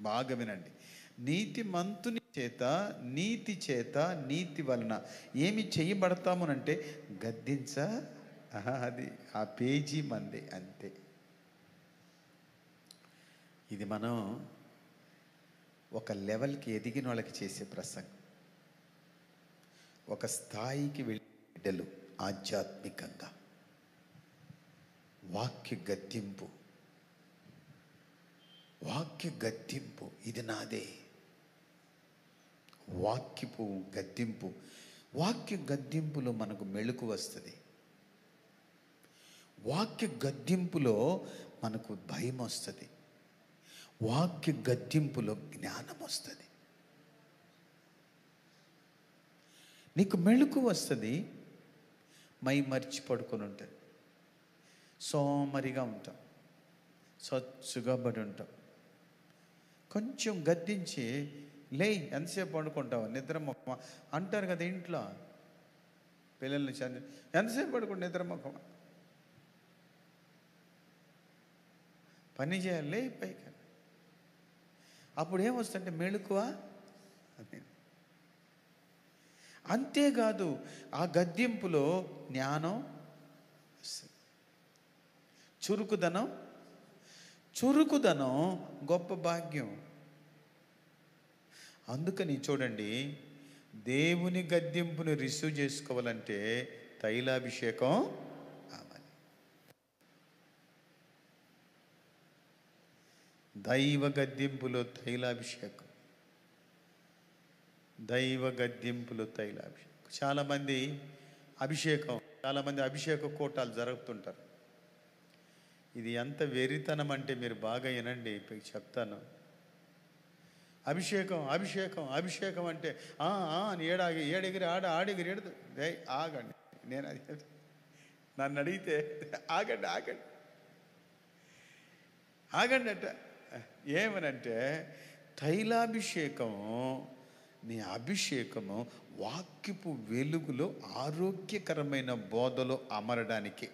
బాగా వినండి, నీతిమంతుని చేత, నీతి వలన ఏమి చేయబడతామునంటే అది ఆ పేజీ మంది అంతే. ఇది మనం ఒక లెవెల్కి ఎదిగిన వాళ్ళకి చేసే ప్రసంగం. ఒక స్థాయికి వెళ్ళి బిడ్డలు ఆధ్యాత్మికంగా వాక్య గద్దింపు ఇది నాదే. వాక్య గద్దింపులో మనకు మెళుకు వస్తుంది. వాక్య గద్దింపులో మనకు భయం వస్తుంది. వాక్య గద్దింపులో జ్ఞానం వస్తుంది. నీకు మెళుకు వస్తుంది. మర్చి పడుకొని ఉంటుంది. సోమరిగా ఉంటాం, సచ్చుగా పడి ఉంటాం. కొంచెం గద్దించి ఎంతసేపు పడుకుంటావు, నిద్ర ముఖమా అంటారు కదా ఇంట్లో పిల్లల్ని. ఎంతసేపు పడుకుంటా నిద్ర ముఖమా, పని చేయాలి పైకి. అప్పుడు ఏమొస్తుంటే మెళుకువా. అంతేకాదు ఆ గద్దింపులో జ్ఞానం, చురుకుదనం గొప్ప భాగ్యం. అందుకని చూడండి, దేవుని గద్దింపుని రిసీవ్ చేసుకోవాలంటే తైలాభిషేకం కావాలి. దైవ గద్దింపులో తైలాభిషేకం. చాలామంది అభిషేక కూటాలు జరుపుతుంటారు. ఇది ఎంత వెరితనం అంటే మీరు బాగా వినండి, ఇప్పుడు చెప్తాను. అభిషేకం అభిషేకం అభిషేకం అంటే అని ఏడెగిరి ఆడెగిరి ఏడు. ఆగండి, నేను అది నన్ను అడిగితే ఆగండి ఆగండి ఆగండి అట. ఏమనంటే తైలాభిషేకము, నీ అభిషేకము వాక్యపు వెలుగులో ఆరోగ్యకరమైన బోధలో అమరడానికి.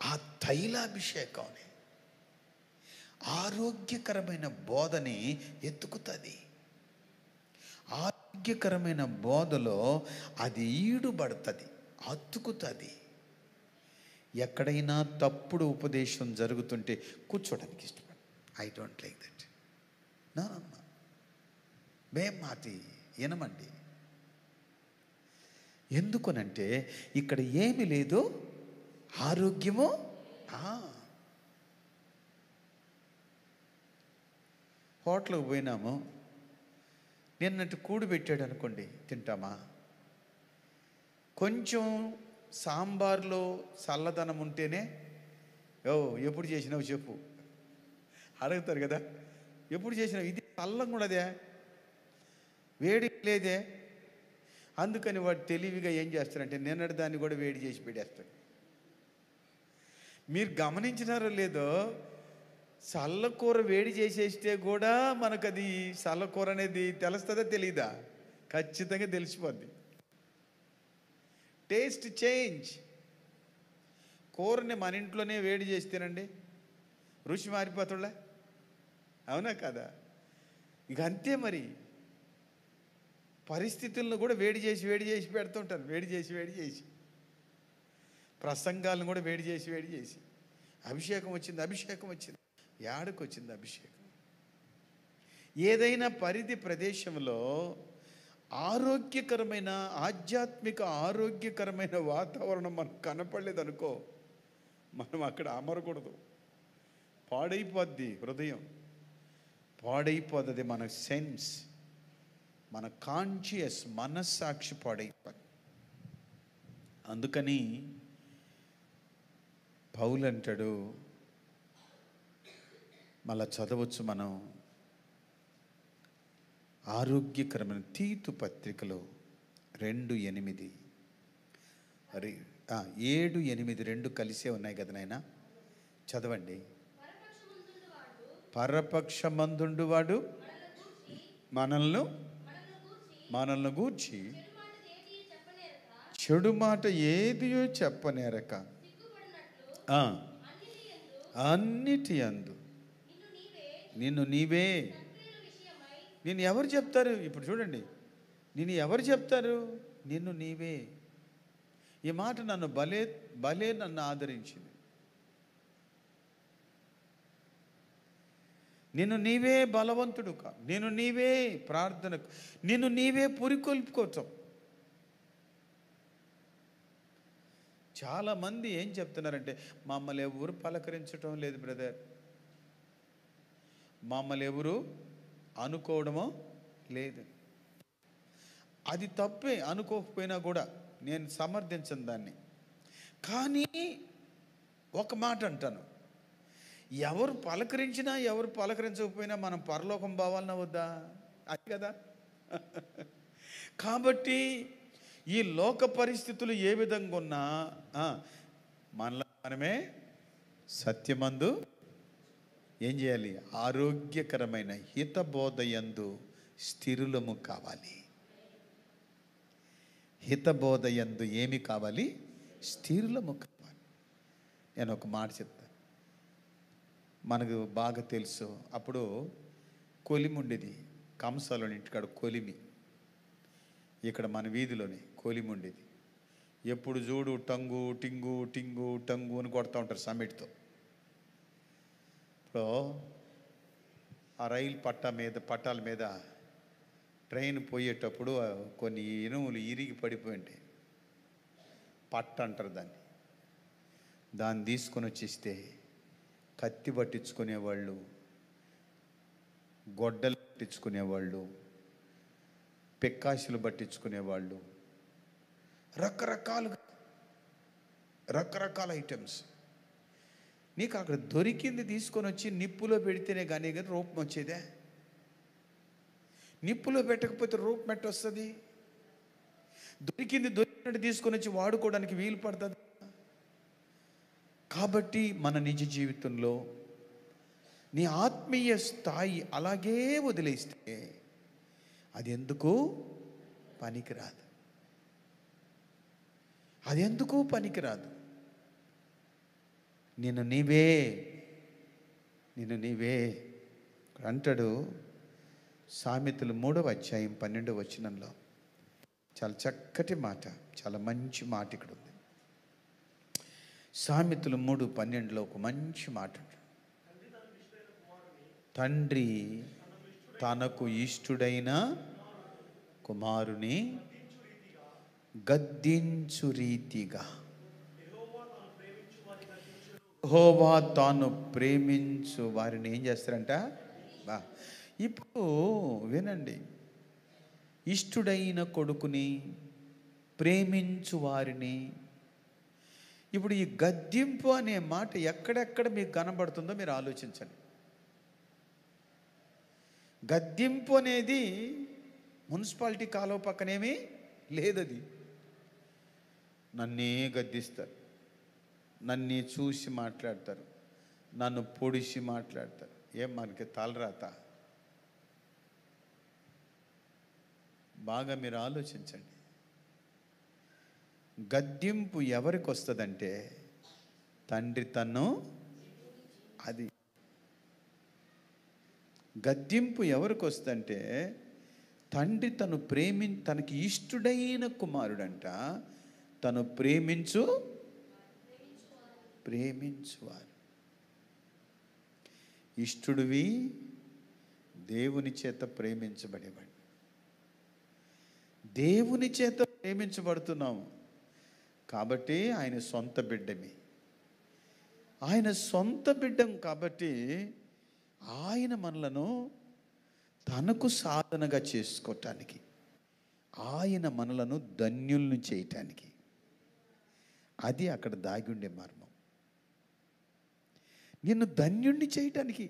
ఆ తైలాభిషేకం ఆరోగ్యకరమైన బోధని ఎత్తుకుతుంది. ఆరోగ్యకరమైన బోధలో అది ఈడుబడుతుంది, అతుకుతుంది. ఎక్కడైనా తప్పుడు ఉపదేశం జరుగుతుంటే కూర్చోడానికి ఇష్టపడ. I don't like that. నా మేం మాటి వినమండి. ఎందుకనంటే ఇక్కడ ఏమి లేదు, ఆరోగ్యము. హోటల్కి పోయినాము, నిన్నట్టు కూడు పెట్టాడు అనుకోండి, తింటామా? కొంచెం సాంబార్లో చల్లదనం ఉంటేనే ఎప్పుడు చేసినావు చెప్పు అడుగుతారు కదా. ఎప్పుడు చేసినావు? ఇది చల్లం కూడా అదే, వేడి లేదే. అందుకని వాడు తెలివిగా ఏం చేస్తారంటే నిన్నటి దాన్ని కూడా వేడి చేసి పెట్టేస్తాడు. మీరు గమనించినారో లేదో, చల్లకూర వేడి చేసేస్తే కూడా మనకు అది చల్లకూర అనేది తెలుస్తుందా తెలీదా? ఖచ్చితంగా తెలిసిపోద్ది. Taste change. కూరని మన ఇంట్లోనే వేడి చేస్తేనండి రుచి మారిపోతుందా? అవునా కదా? ఇక అంతే మరి. పరిస్థితులను కూడా వేడి చేసి పెడుతుంటారు. వేడి చేసి ప్రసంగాలను కూడా వేడి చేసి అభిషేకం వచ్చింది. యాడకు వచ్చింది అభిషేకం? ఏదైనా పరిధి ప్రదేశంలో ఆరోగ్యకరమైన ఆధ్యాత్మిక ఆరోగ్యకరమైన వాతావరణం మనకు కనపడలేదనుకో, మనం అక్కడ అమరకూడదు. పాడైపోద్ది హృదయం, పాడైపోతుంది మన సెన్స్, మన కాన్షియస్ మనస్సాక్షి పాడైపోద్ది. అందుకని పౌలు అంటాడు, మళ్ళా చదవచ్చు మనం, ఆరోగ్యకరమైన తీతు పత్రికలో 2:8 మరి 7-8 2 కలిసే ఉన్నాయి కదా నాయన, చదవండి. పరపక్షమందుండువాడు మనల్ని గూర్చి చెడు మాట ఏదియో చెప్పనేరక అన్నిటి యందు నిన్ను నీవే. నేను ఎవరు చెప్తారు? ఇప్పుడు చూడండి, నేను ఎవరు చెప్తారు? నిన్ను నీవే. ఈ మాట నన్ను భలే నన్ను ఆదరించింది. నిన్ను నీవే బలవంతుడు కా, నిన్ను నీవే ప్రార్థనకు, నిన్ను నీవే పురికొల్పుకోవటం. చాలామంది ఏం చెప్తున్నారంటే, మమ్మల్ని ఎవరు పలకరించటం లేదు బ్రదర్, మమ్మల్ని ఎవరు అనుకోవడమో లేదు. అది తప్పే, అనుకోకపోయినా కూడా నేను సమర్థించను దాన్ని. కానీ ఒక మాట అంటాను, ఎవరు పలకరించినా ఎవరు పలకరించకపోయినా మనం పరలోకం పోవాలన్నా వద్దా? అది కదా. కాబట్టి ఈ లోక పరిస్థితులు ఏ విధంగా ఉన్నా మనలో మనమే సత్యమందు ఏం చేయాలి? ఆరోగ్యకరమైన హితబోధయందు స్థిరులము కావాలి. హితబోధయందు ఏమి కావాలి? స్థిరులము కావాలి. నేను ఒక మాట చెప్తాను, మనకు బాగా తెలుసు. అప్పుడు కొలిమి ఉండేది, కంసాలోని ఇంటికాడ కొలిమి. ఇక్కడ మన వీధిలోని కొలిమి ఉండేది. ఎప్పుడు చూడు టంగు టింగు టింగు టంగు అని కొడతా ఉంటారు సమిటితో. ఇప్పుడు ఆ రైలు పట్టాల మీద ట్రైన్ పోయేటప్పుడు కొన్ని ఇనుములు ఇరిగి పడిపోయి ఉంటాయి, పట్ట అంటారు దాన్ని. దాన్ని తీసుకొని వచ్చేస్తే కత్తి పట్టించుకునేవాళ్ళు, గొడ్డలు పట్టించుకునేవాళ్ళు, పిక్కాసులు పట్టించుకునేవాళ్ళు, రకరకాలుగా రకరకాల ఐటమ్స్. నీకు అక్కడ దొరికింది తీసుకొని వచ్చి నిప్పులో పెడితేనే కానీ రూపం వచ్చేదే. నిప్పులో పెట్టకపోతే రూపం ఎట్ట వస్తుంది? దొరికినట్టు తీసుకొని వచ్చి వాడుకోవడానికి వీలు పడుతుంది. కాబట్టి మన నిజ జీవితంలో నీ ఆత్మీయ స్థాయి అలాగే వదిలేస్తే అది ఎందుకు పనికిరాదు. అది ఎందుకు పనికిరాదు. నిన్ను నీవే అంటాడు సామెతలు 3వ అధ్యాయం 12వ వచనంలో. చాలా చక్కటి మాట, చాలా మంచి మాట ఇక్కడ ఉంది. సామెతలు 3:12లో ఒక మంచి మాట. తండ్రి తనకు ఇష్టుడైన కుమారుని గద్దించు రీతిగా యెహోవా తాను ప్రేమించు వారిని ఏం చేస్తారంట? ఇప్పుడు వినండి, ఇష్టుడైన కొడుకుని ప్రేమించు వారిని. ఇప్పుడు ఈ గద్దింపు అనే మాట ఎక్కడెక్కడ మీకు కనబడుతుందో మీరు ఆలోచించండి. గద్దింపు అనేది మున్సిపాలిటీ కాలువ పక్కనేమీ లేదది. నన్నే గద్దిస్తారు, నన్ను చూసి మాట్లాడతారు, నన్ను పొడిచి మాట్లాడతారు. ఏం మనకి తలరాత? బాగా మీరు ఆలోచించండి. గద్దింపు ఎవరికి వస్తుందంటే తండ్రి తను అది గద్దింపు ఎవరికి వస్తుందంటే తండ్రి తనకి ఇష్టుడైన కుమారుడంట తను ప్రేమించువారు. ఇష్టుడివి దేవుని చేత ప్రేమించబడేవాడు. దేవుని చేత ప్రేమించబడుతున్నాము కాబట్టి ఆయన సొంత బిడ్డమే. ఆయన సొంత బిడ్డం కాబట్టి ఆయన మనలను తనకు సాధనగా చేసుకోవటానికి, ఆయన మనలను ధన్యులను చేయటానికి, అది అక్కడ దాగి ఉండే మర్మం. నిన్ను ధన్యుణ్ణి చేయటానికి,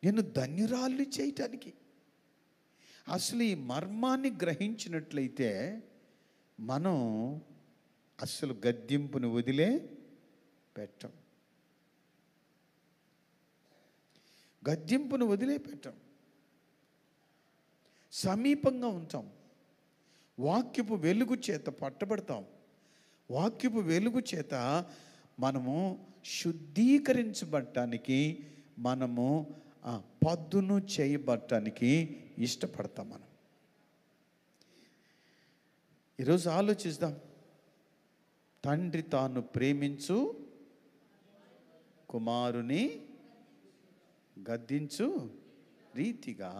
నిన్ను ధన్యురాల్ని చేయటానికి. అసలు ఈ మర్మాన్ని గ్రహించినట్లయితే మనం అసలు గద్దింపును వదిలే పెట్టం. గద్దింపును వదిలేపెట్టాం. సమీపంగా ఉంటాం. వాక్యపు వెలుగు చేత పట్టబడతాం. వాక్యపు వెలుగు చేత మనము శుద్ధీకరించబడటానికి, మనము పద్దును చేయబడటానికి ఇష్టపడతాం. మనం ఈరోజు ఆలోచిద్దాం. తండ్రి తాను ప్రేమించు కుమారుని గద్దించు రీతిగా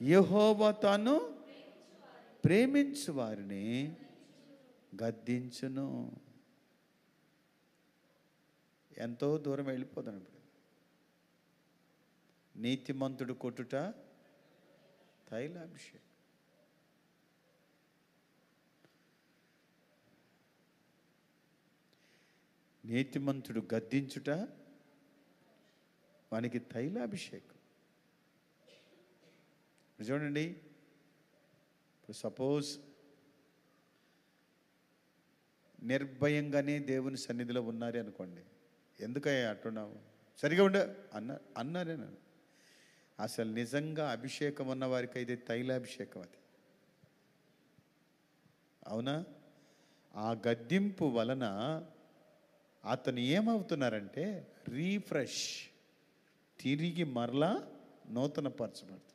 యెహోవా తాను ప్రేమించు వారిని గద్దించును. ఎంతో దూరం వెళ్ళిపోతాను. ఇప్పుడు నీతిమంతుడు కొట్టుట తైలాభిషేకం. నీతిమంతుడు గద్దించుట వానికి తైలాభిషేకం. చూడండి, ఇప్పుడు సపోజ్ నిర్భయంగానే దేవుని సన్నిధిలో ఉన్నారే అనుకోండి. ఎందుకయ్యా అట్టున్నావు, సరిగా ఉండ అన్నారే. అసలు నిజంగా అభిషేకం ఉన్న వారికి అయితే తైలాభిషేకం అది. అవునా? ఆ గద్దింపు వలన అతను ఏమవుతున్నారంటే రీఫ్రెష్, తిరిగి మరలా నూతనపరచబడుతుంది.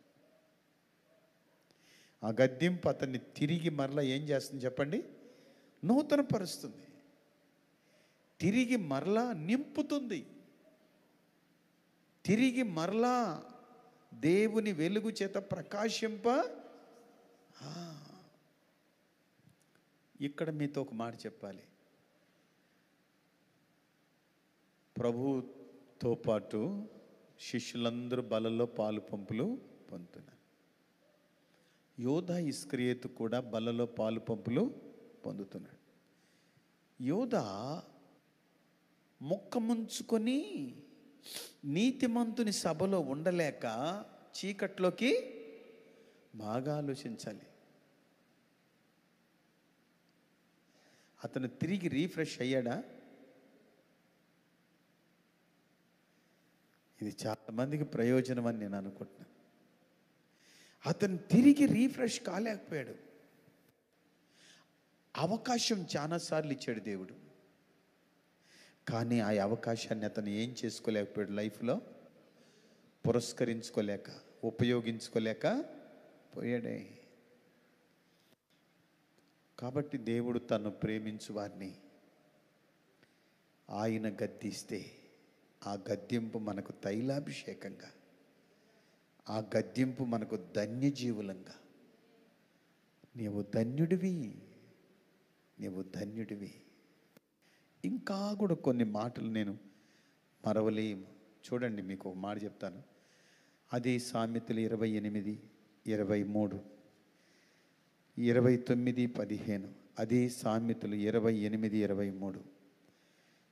ఆ గద్దింపు అతన్ని తిరిగి మరలా ఏం చేస్తుంది చెప్పండి? నూతనపరుస్తుంది. తిరిగి మరలా నింపుతుంది. తిరిగి మరలా దేవుని వెలుగు చేత ప్రకాశింప. ఇక్కడ మీతో ఒక మాట చెప్పాలి. ప్రభుతో పాటు శిష్యులందరూ బలలో పాలు పంపులు పొందుతున్నారు. యోధా ఇస్కరియోతు కూడా బలలో పాలు పంపులు పొందుతున్నాడు. యోధా మొక్క ముంచుకొని నీతిమంతుని సభలో ఉండలేక చీకట్లోకి బాగా ఆలోచించాలి. అతను తిరిగి రీఫ్రెష్ అయ్యాడా? ఇది చాలామందికి ప్రయోజనం అని నేను అనుకుంటున్నాను. అతను తిరిగి రీఫ్రెష్ కాలేకపోయాడు. అవకాశం చాలాసార్లు ఇచ్చాడు దేవుడు, కానీ ఆ అవకాశాన్ని అతను ఏం చేసుకోలేకపోయాడు, లైఫ్లో పురస్కరించుకోలేక ఉపయోగించుకోలేక పోయాడే. కాబట్టి దేవుడు తను ప్రేమించు వారిని ఆయన గద్దిస్తే ఆ గద్దింపు మనకు తైలాభిషేకంగా, ఆ గద్దింపు మనకు ధన్యజీవులంగా, నీవు ధన్యుడివి, నీవు ధన్యుడివి. ఇంకా కూడా కొన్ని మాటలు నేను మరవలేము. చూడండి, మీకు ఒక మాట చెప్తాను. అది సామెతలు 28, 23, 29, 15. అదే సామెతలు 28, 23.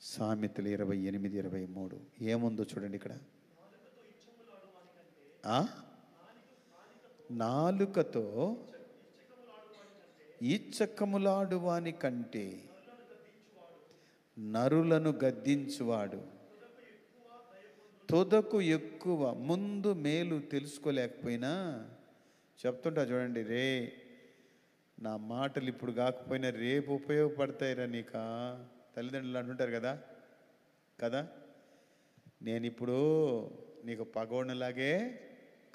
సామెతలు 28, 23 ఏముందో చూడండి ఇక్కడ. నాలుకతో ఇచ్చకములాడువాని కంటే నరులను గద్దించువాడు తుదకు ఎక్కువ. ముందు మేలు తెలుసుకోలేకపోయినా చెప్తుంటా చూడండి, రే నా మాటలు ఇప్పుడు కాకపోయినా రేపు ఉపయోగపడతాయిరా నీకా. తల్లిదండ్రులు అంటుంటారు కదా కదా, నేను ఇప్పుడు నీకు పగవాడినిలాగే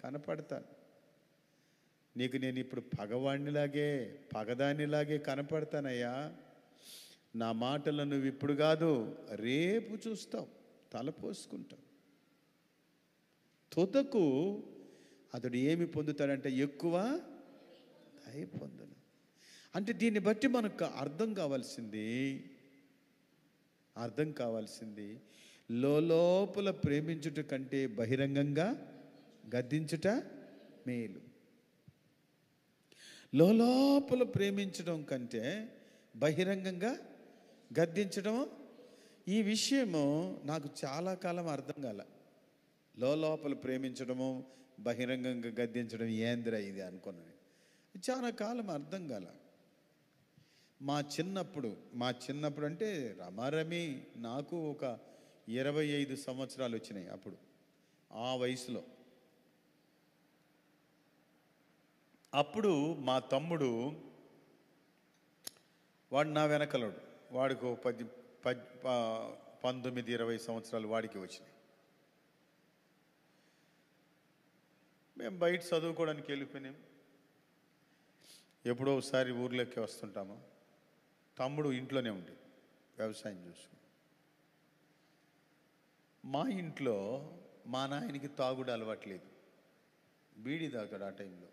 కనపడతాను, నీకు నేను ఇప్పుడు పగవాడినిలాగే పగదానిలాగే కనపడతానయ్యా. నా మాటలు నువ్వు ఇప్పుడు కాదు రేపు చూస్తావు, తలపోసుకుంటావు. తుదకు అతడు ఏమి పొందుతాడంటే ఎక్కువ దయ పొందును. అంటే దీన్ని బట్టి మనకు అర్థం కావాల్సింది లోపల ప్రేమించుట కంటే బహిరంగంగా గద్దించుట మేలు. లోపల ప్రేమించడం కంటే బహిరంగంగా గద్దించడం, ఈ విషయము నాకు చాలా కాలం అర్థం కాల. లోపల ప్రేమించడము బహిరంగంగా గద్దించడం ఏందిరా ఇది అనుకున్నాను. చాలా కాలం అర్థం కాల. మా చిన్నప్పుడు అంటే రమారమి నాకు ఒక 25 సంవత్సరాలు వచ్చినాయి అప్పుడు. ఆ వయసులో అప్పుడు మా తమ్ముడు, వాడు నా వెనకలోడు, వాడికి 19-20 సంవత్సరాలు వాడికి వచ్చినాయి. మేము బయట చదువుకోవడానికి వెళ్ళిపోయినాం. ఎప్పుడో ఒకసారి ఊర్లోకి వస్తుంటాము. తమ్ముడు ఇంట్లోనే ఉండి వ్యవసాయం చూసుకుని. మా ఇంట్లో మా నాయనకి తాగుడు అలవాట్లేదు, బీడీ తాగుతాడు. ఆ టైంలో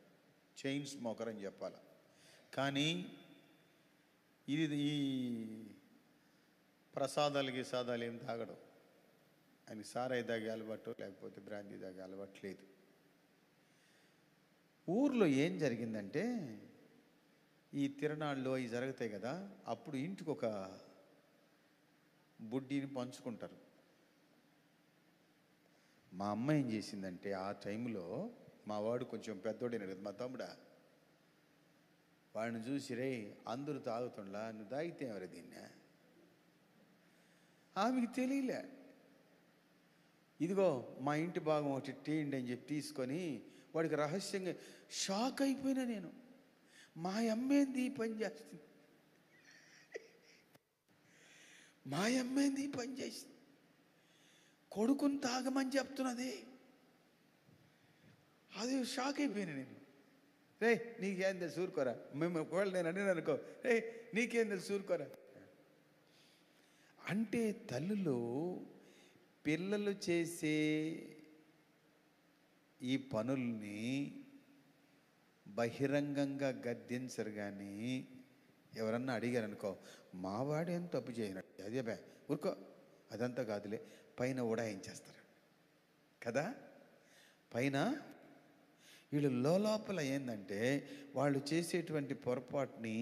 చైన్ స్మోకర్ అని చెప్పాలి. కానీ ఈ ప్రసాదాలు ఏం తాగడు. ఆయన సారాయి తాగే అలవాటు లేకపోతే బ్రాందీ తాగే అలవాటు లేదు. ఊర్లో ఏం జరిగిందంటే, ఈ తిరణాళ్ళు అవి జరుగుతాయి కదా, అప్పుడు ఇంటికి ఒక బుడ్డిని పంచుకుంటారు. మా అమ్మ ఏం చేసిందంటే, ఆ టైంలో మా వాడు కొంచెం పెద్దోడైనాడు కదా, మా తమ్ముడా, వాడిని చూసి, రే అందరూ తాగుతుండలా, నువ్వు తాగితే ఎవరు దీన్ని? ఆమెకి తెలియలే. ఇదిగో మా ఇంటి భాగం ఒకటి టీండి అని చెప్పి తీసుకొని వాడికి రహస్యంగా షాక్ అయిపోయినా నేను. మా అమ్మేంది ఈ పని చేస్తుంది, మా అమ్మేంది ఈ పని చేస్తుంది, కొడుకుని తాగమని చెప్తున్నది. అది షాక్ అయిపోయినా నేను. రే నీకేం తెలుసు ఊరుకోరా, మేము ఒకవేళ నేను అడిగిన అనుకో, రే నీకేం తెలుసు ఊరుకోరా అంటే, తల్లులు పిల్లలు చేసే ఈ పనుల్ని బహిరంగంగా గద్దించరు. కానీ ఎవరన్నా అడిగారు అనుకో, మావాడేం తప్పు చేయనట్టు, అదే బా ఊరుకో, అదంతా కాదులే, పైన ఉడాయించేస్తారు కదా. పైన వీళ్ళు లోపల ఏంటంటే వాళ్ళు చేసేటువంటి పొరపాటుని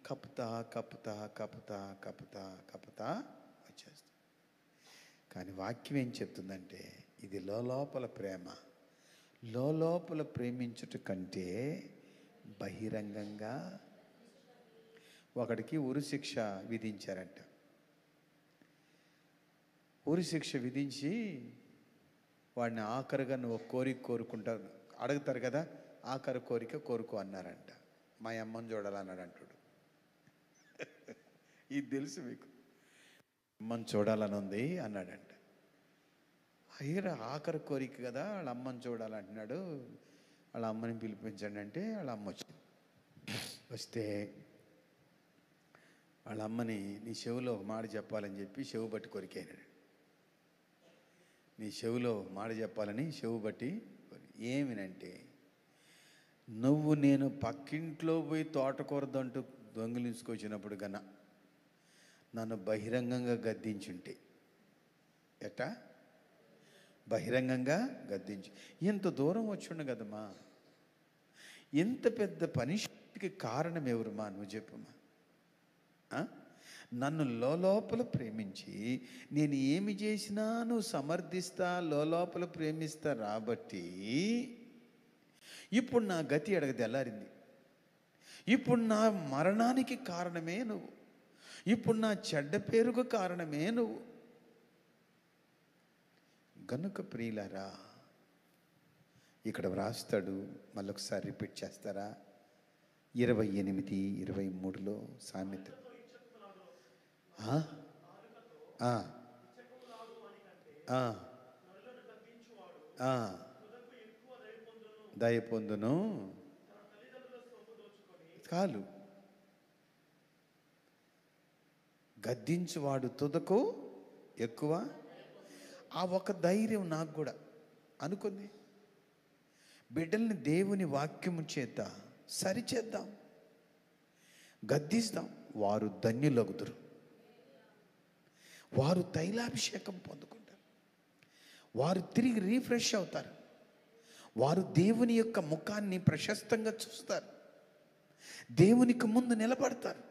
కపుతా కపుతా కపుతా కపుతా కపుతా వచ్చేస్తారు. కానీ వాక్యం ఏం చెప్తుందంటే ఇది లోపల ప్రేమ. లోపల ప్రేమించుట కంటే బహిరంగంగా. ఒకడికి ఉరిశిక్ష విధించారంట. ఉరిశిక్ష విధించి వాడిని ఆఖరిగా నువ్వు కోరిక కోరుకుంటావు అడుగుతారు కదా, ఆఖరి కోరిక కోరుకో అన్నారంట. మా అమ్మని చూడాలన్నాడు అంటాడు. ఇది తెలుసు మీకు, అమ్మని చూడాలని ఉంది అన్నాడంట. అయ్యరా ఆఖరి కోరిక కదా, వాళ్ళ అమ్మని చూడాలంటున్నాడు, వాళ్ళ అమ్మని పిలిపించండి అంటే వాళ్ళ అమ్మ వచ్చింది. వస్తే వాళ్ళ అమ్మని నీ చెవిలో ఒక మాట చెప్పాలని చెప్పి చెవు బట్టి కొరికాడు. నీ చెవిలో మాట చెప్పాలని చెవు బట్టి ఏమినంటే, నువ్వు నేను పక్కింట్లో పోయి తోటకూర దంటూ దొంగిలించుకొచ్చినప్పుడు గన నన్ను బహిరంగంగా గద్దించుంటే ఎట్టా బహిరంగంగా గద్దించు. ఎంత దూరం వచ్చుండు కదమ్మా, ఎంత పెద్ద పనిష్మెంట్కి కారణం ఎవరుమా నువ్వు చెప్పుమా. నన్ను లోపల ప్రేమించి నేను ఏమి చేసినా నువ్వు సమర్థిస్తా, లోపల ప్రేమిస్తా రాబట్టి ఇప్పుడు నా గతి ఎడగదెల్లారింది. ఇప్పుడు నా మరణానికి కారణమే నువ్వు, ఇప్పుడు నా చెడ్డ పేరుకు కారణమే నువ్వు. గనుక ప్రియులారా, ఇక్కడ వ్రాస్తాడు, మళ్ళొకసారి రిపీట్ చేస్తారా? 28:23 సామెత. దయ పొందును కాలు. గద్దించువాడు తుదకు ఎక్కువ. ఆ ఒక ధైర్యం నాకు కూడా అనుకుంది. బిడ్డల్ని దేవుని వాక్యము చేత సరిచేద్దాం, గద్దిస్తాం, వారు ధన్యులగుదురు, వారు తైలాభిషేకం పొందుకుంటారు, వారు తిరిగి రీఫ్రెష్ అవుతారు, వారు దేవుని యొక్క ముఖాన్ని ప్రశస్తంగా చూస్తారు, దేవునికి ముందు నిలబడతారు.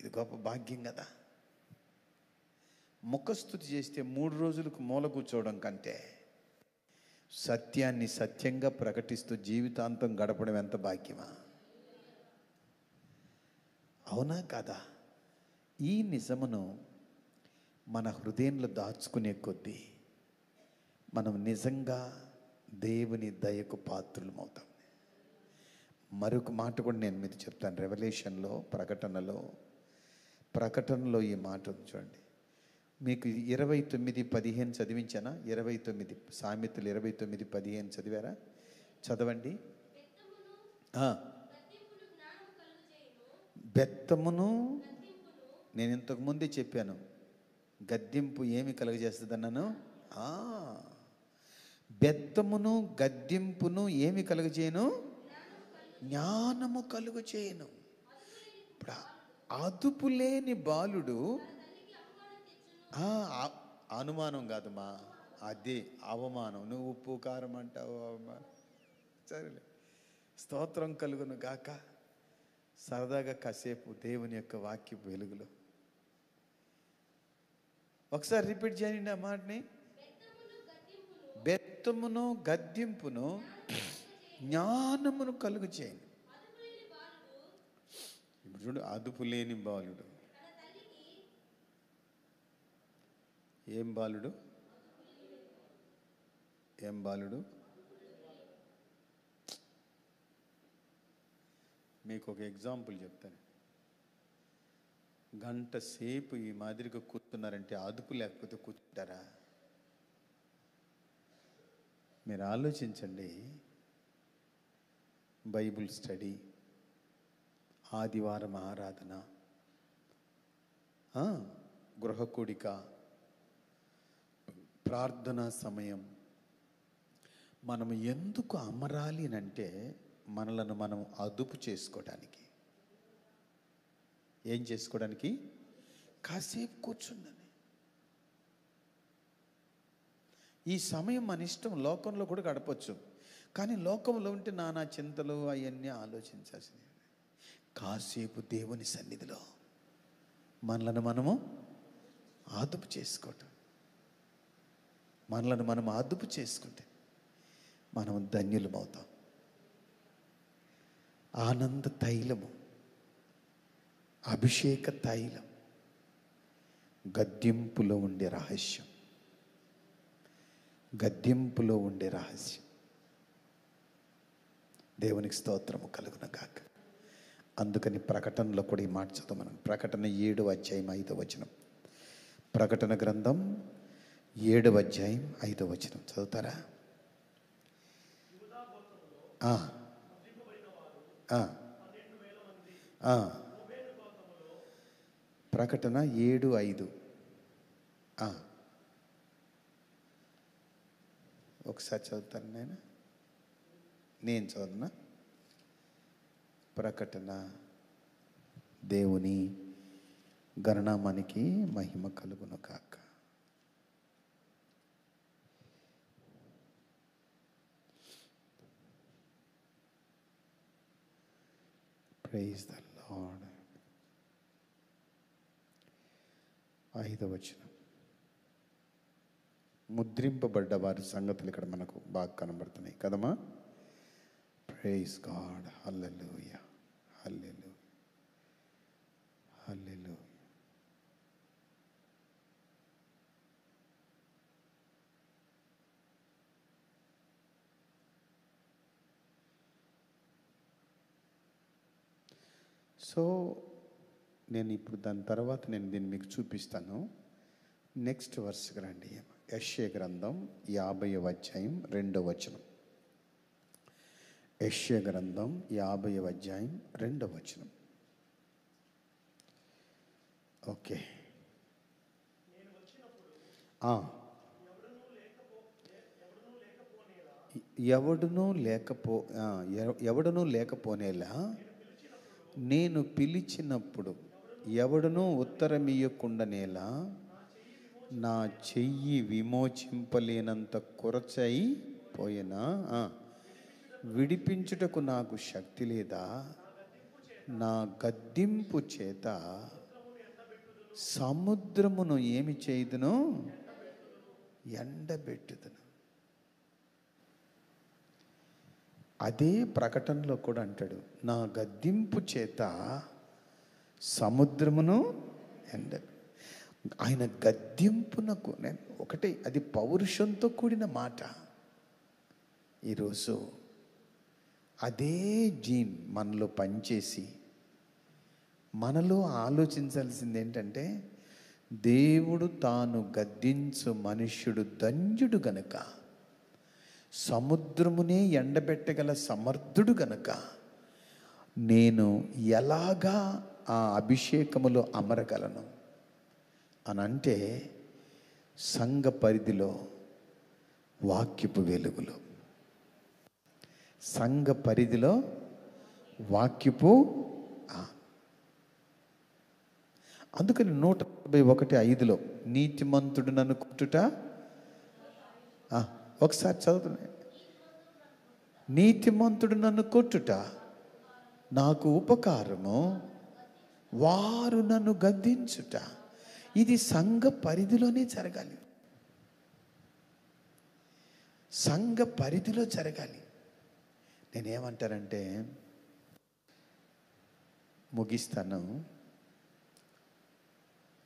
ఇది గొప్ప భాగ్యం కదా. ముఖస్తుతి చేస్తే 3 రోజులకు మూల కూర్చోవడం కంటే సత్యాన్ని సత్యంగా ప్రకటిస్తూ జీవితాంతం గడపడం ఎంత భాగ్యమా. అవునా కాదా? ఈ నిజమును మన హృదయంలో దాచుకునే కొద్దీ మనం నిజంగా దేవుని దయకు పాత్రులమవుతాం. మరొక మాట కూడా నేను మీకు చెప్తాను. రెవల్యూషన్లో ప్రకటనలో ఈ మాట ఉంది చూడండి. మీకు 29:15 చదివించానా? 29 సామెతలు 29:15 చదివారా? చదవండి. బెత్తమును, నేను ఇంతకుముందే చెప్పాను, గద్దింపు ఏమి కలుగజేస్తుంది అన్నాను? బెత్తమును గద్దింపును ఏమి కలుగజేయను? జ్ఞానము కలుగజేయను. ఇప్పుడు అదుపు లేని బాలుడు, అనుమానం కాదమ్మా, అదే అవమానం. నువ్వు ఉప్పు కారం అంటావు, అవమానం. సరేలే, స్తోత్రం కలుగును గాక. సరదాగా కాసేపు దేవుని యొక్క వాక్యపు వెలుగులో ఒకసారి రిపీట్ చేయండి ఆ మాటని. బెత్తమును గద్దింపును జ్ఞానమును కలుగు చేయండి. ఇప్పుడు చూడు, అదుపు లేని బాలుడు. ఏం బాలుడు? ఏం బాలుడు? మీకు ఒక ఎగ్జాంపుల్ చెప్తాను. గంట సేపు ఈ మాదిరిగా కూర్చున్నారంటే అదుపు లేకపోతే కూర్చుంటారా? మీరు ఆలోచించండి. బైబిల్ స్టడీ, ఆదివారం ఆరాధన, గృహ కూడిక, ప్రార్థనా సమయం. మనం ఎందుకు అమరాలి అంటే మనలను మనం అదుపు చేసుకోవడానికి. ఏం చేసుకోవడానికి? కాసేపు కూర్చుందని. ఈ సమయం మన ఇష్టం, లోకంలో కూడా గడపచ్చు. కానీ లోకంలో ఉంటే నానా చింతలు అవన్నీ ఆలోచించాల్సినవి. కాసేపు దేవుని సన్నిధిలో మనలను మనము ఆదుపు చేసుకోవటం, మనలను మనం ఆదుపు చేసుకుంటే మనం ధన్యులమవుతాం. ఆనంద తైలము, అభిషేక తైలం, గద్దింపులో ఉండే రహస్యం, గద్దింపులో ఉండే రహస్యం. దేవునికి స్తోత్రము కలుగును గాక. అందుకని ప్రకటనలో కూడా ఈ మాట చదువు మనం. ప్రకటన 7వ అధ్యాయం 5వ వచనం. ప్రకటన గ్రంథం 7వ అధ్యాయం 5వ వచనం చదువుతారా? ప్రకటన 7:5. ఒకసారి చదువుతాను నేను చదువునా? ప్రకటన. దేవుని గణనామానికి మహిమ కలుగును కాక. Praise the lord. 5వ వచనం. ముద్రింపబడ్డ వారి సంగతులు ఇక్కడ మనకు బాగా కనబడుతున్నాయి కదమ్మా. Praise God. Hallelujah, hallelujah, hallelujah. So నేను ఇప్పుడు దాని తర్వాత నేను దీన్ని మీకు చూపిస్తాను. నెక్స్ట్ వర్స్కి రండి. యెషయా గ్రంథం 50వ అధ్యాయం 2వ వచనం. యెషయా గ్రంథం 50వ అధ్యాయం 2వ వచనం. ఓకే. ఎవడునూ లేకపోనేలా నేను పిలిచినప్పుడు ఎవడునూ ఉత్తరమియ్యకుండానేలా నా చెయ్యి విమోచింపలేనంత కొరచైపోయినా విడిపించుటకు నాకు శక్తి లేదా? నా గద్దింపు చేత సముద్రమును ఏమి చేయుదును? ఎండబెట్టుదును. అదే ప్రకటనలో కూడా అంటాడు, నా గద్దింపు చేత సముద్రమును ఆయన గద్దింపునకు. నేను ఒకటే, అది పౌరుషంతో కూడిన మాట. ఈరోజు అదే జీన్ మనలో పనిచేసి మనలో ఆలోచించాల్సింది ఏంటంటే, దేవుడు తాను గద్దించు మనుష్యుడు ధన్యుడు గనుక, సముద్రమునే ఎండబెట్టగల సమర్థుడు గనుక నేను ఎలాగా ఆ అభిషేకములో అమరగలను అనంటే, సంఘ పరిధిలో వాక్యపు వెలుగులో, సంఘ పరిధిలో వాక్యపు. అందుకని 141:5 నీతిమంతుడు నన్ను కొట్టుట. ఒకసారి చదువుతున్నాయి. నీతిమంతుడు నన్ను కొట్టుట నాకు ఉపకారము, వారు నన్ను గద్దించుట. ఇది సంఘ పరిధిలోనే జరగాలి, సంఘ పరిధిలో జరగాలి. నేనేమంటానంటే, ముగిస్తాను,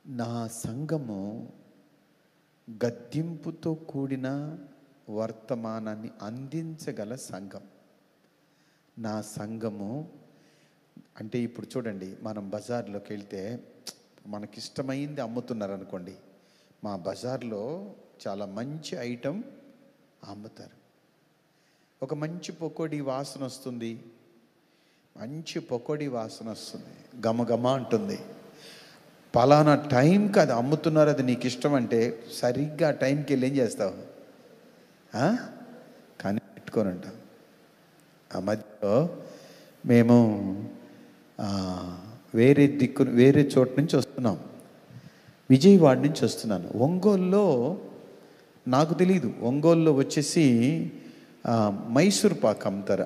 నా సంఘము గద్దింపుతో కూడిన వర్తమానాన్ని అందించగల సంఘం. నా సంఘము అంటే, ఇప్పుడు చూడండి, మనం బజార్లోకి వెళ్తే మనకిష్టమైంది అమ్ముతున్నారు అనుకోండి. మా బజార్లో చాలా మంచి ఐటెం అమ్ముతారు. ఒక మంచి పకోడీ వాసన వస్తుంది, మంచి పకోడీ వాసన వస్తుంది, గమగమ అంటుంది. పలానా టైంకి అది అమ్ముతున్నారు, అది నీకు ఇష్టం అంటే సరిగ్గా టైంకి వెళ్ళి ఏం చేస్తావు? కానీ పెట్టుకొని ఉంటాం. ఆ మధ్యలో మేము వేరే చోటు నుంచి వస్తున్నాం, విజయవాడ నుంచి వస్తున్నాను. ఒంగోలులో నాకు తెలీదు, ఒంగోలులో వచ్చేసి మైసూర్ పాక్ అమ్ముతారు.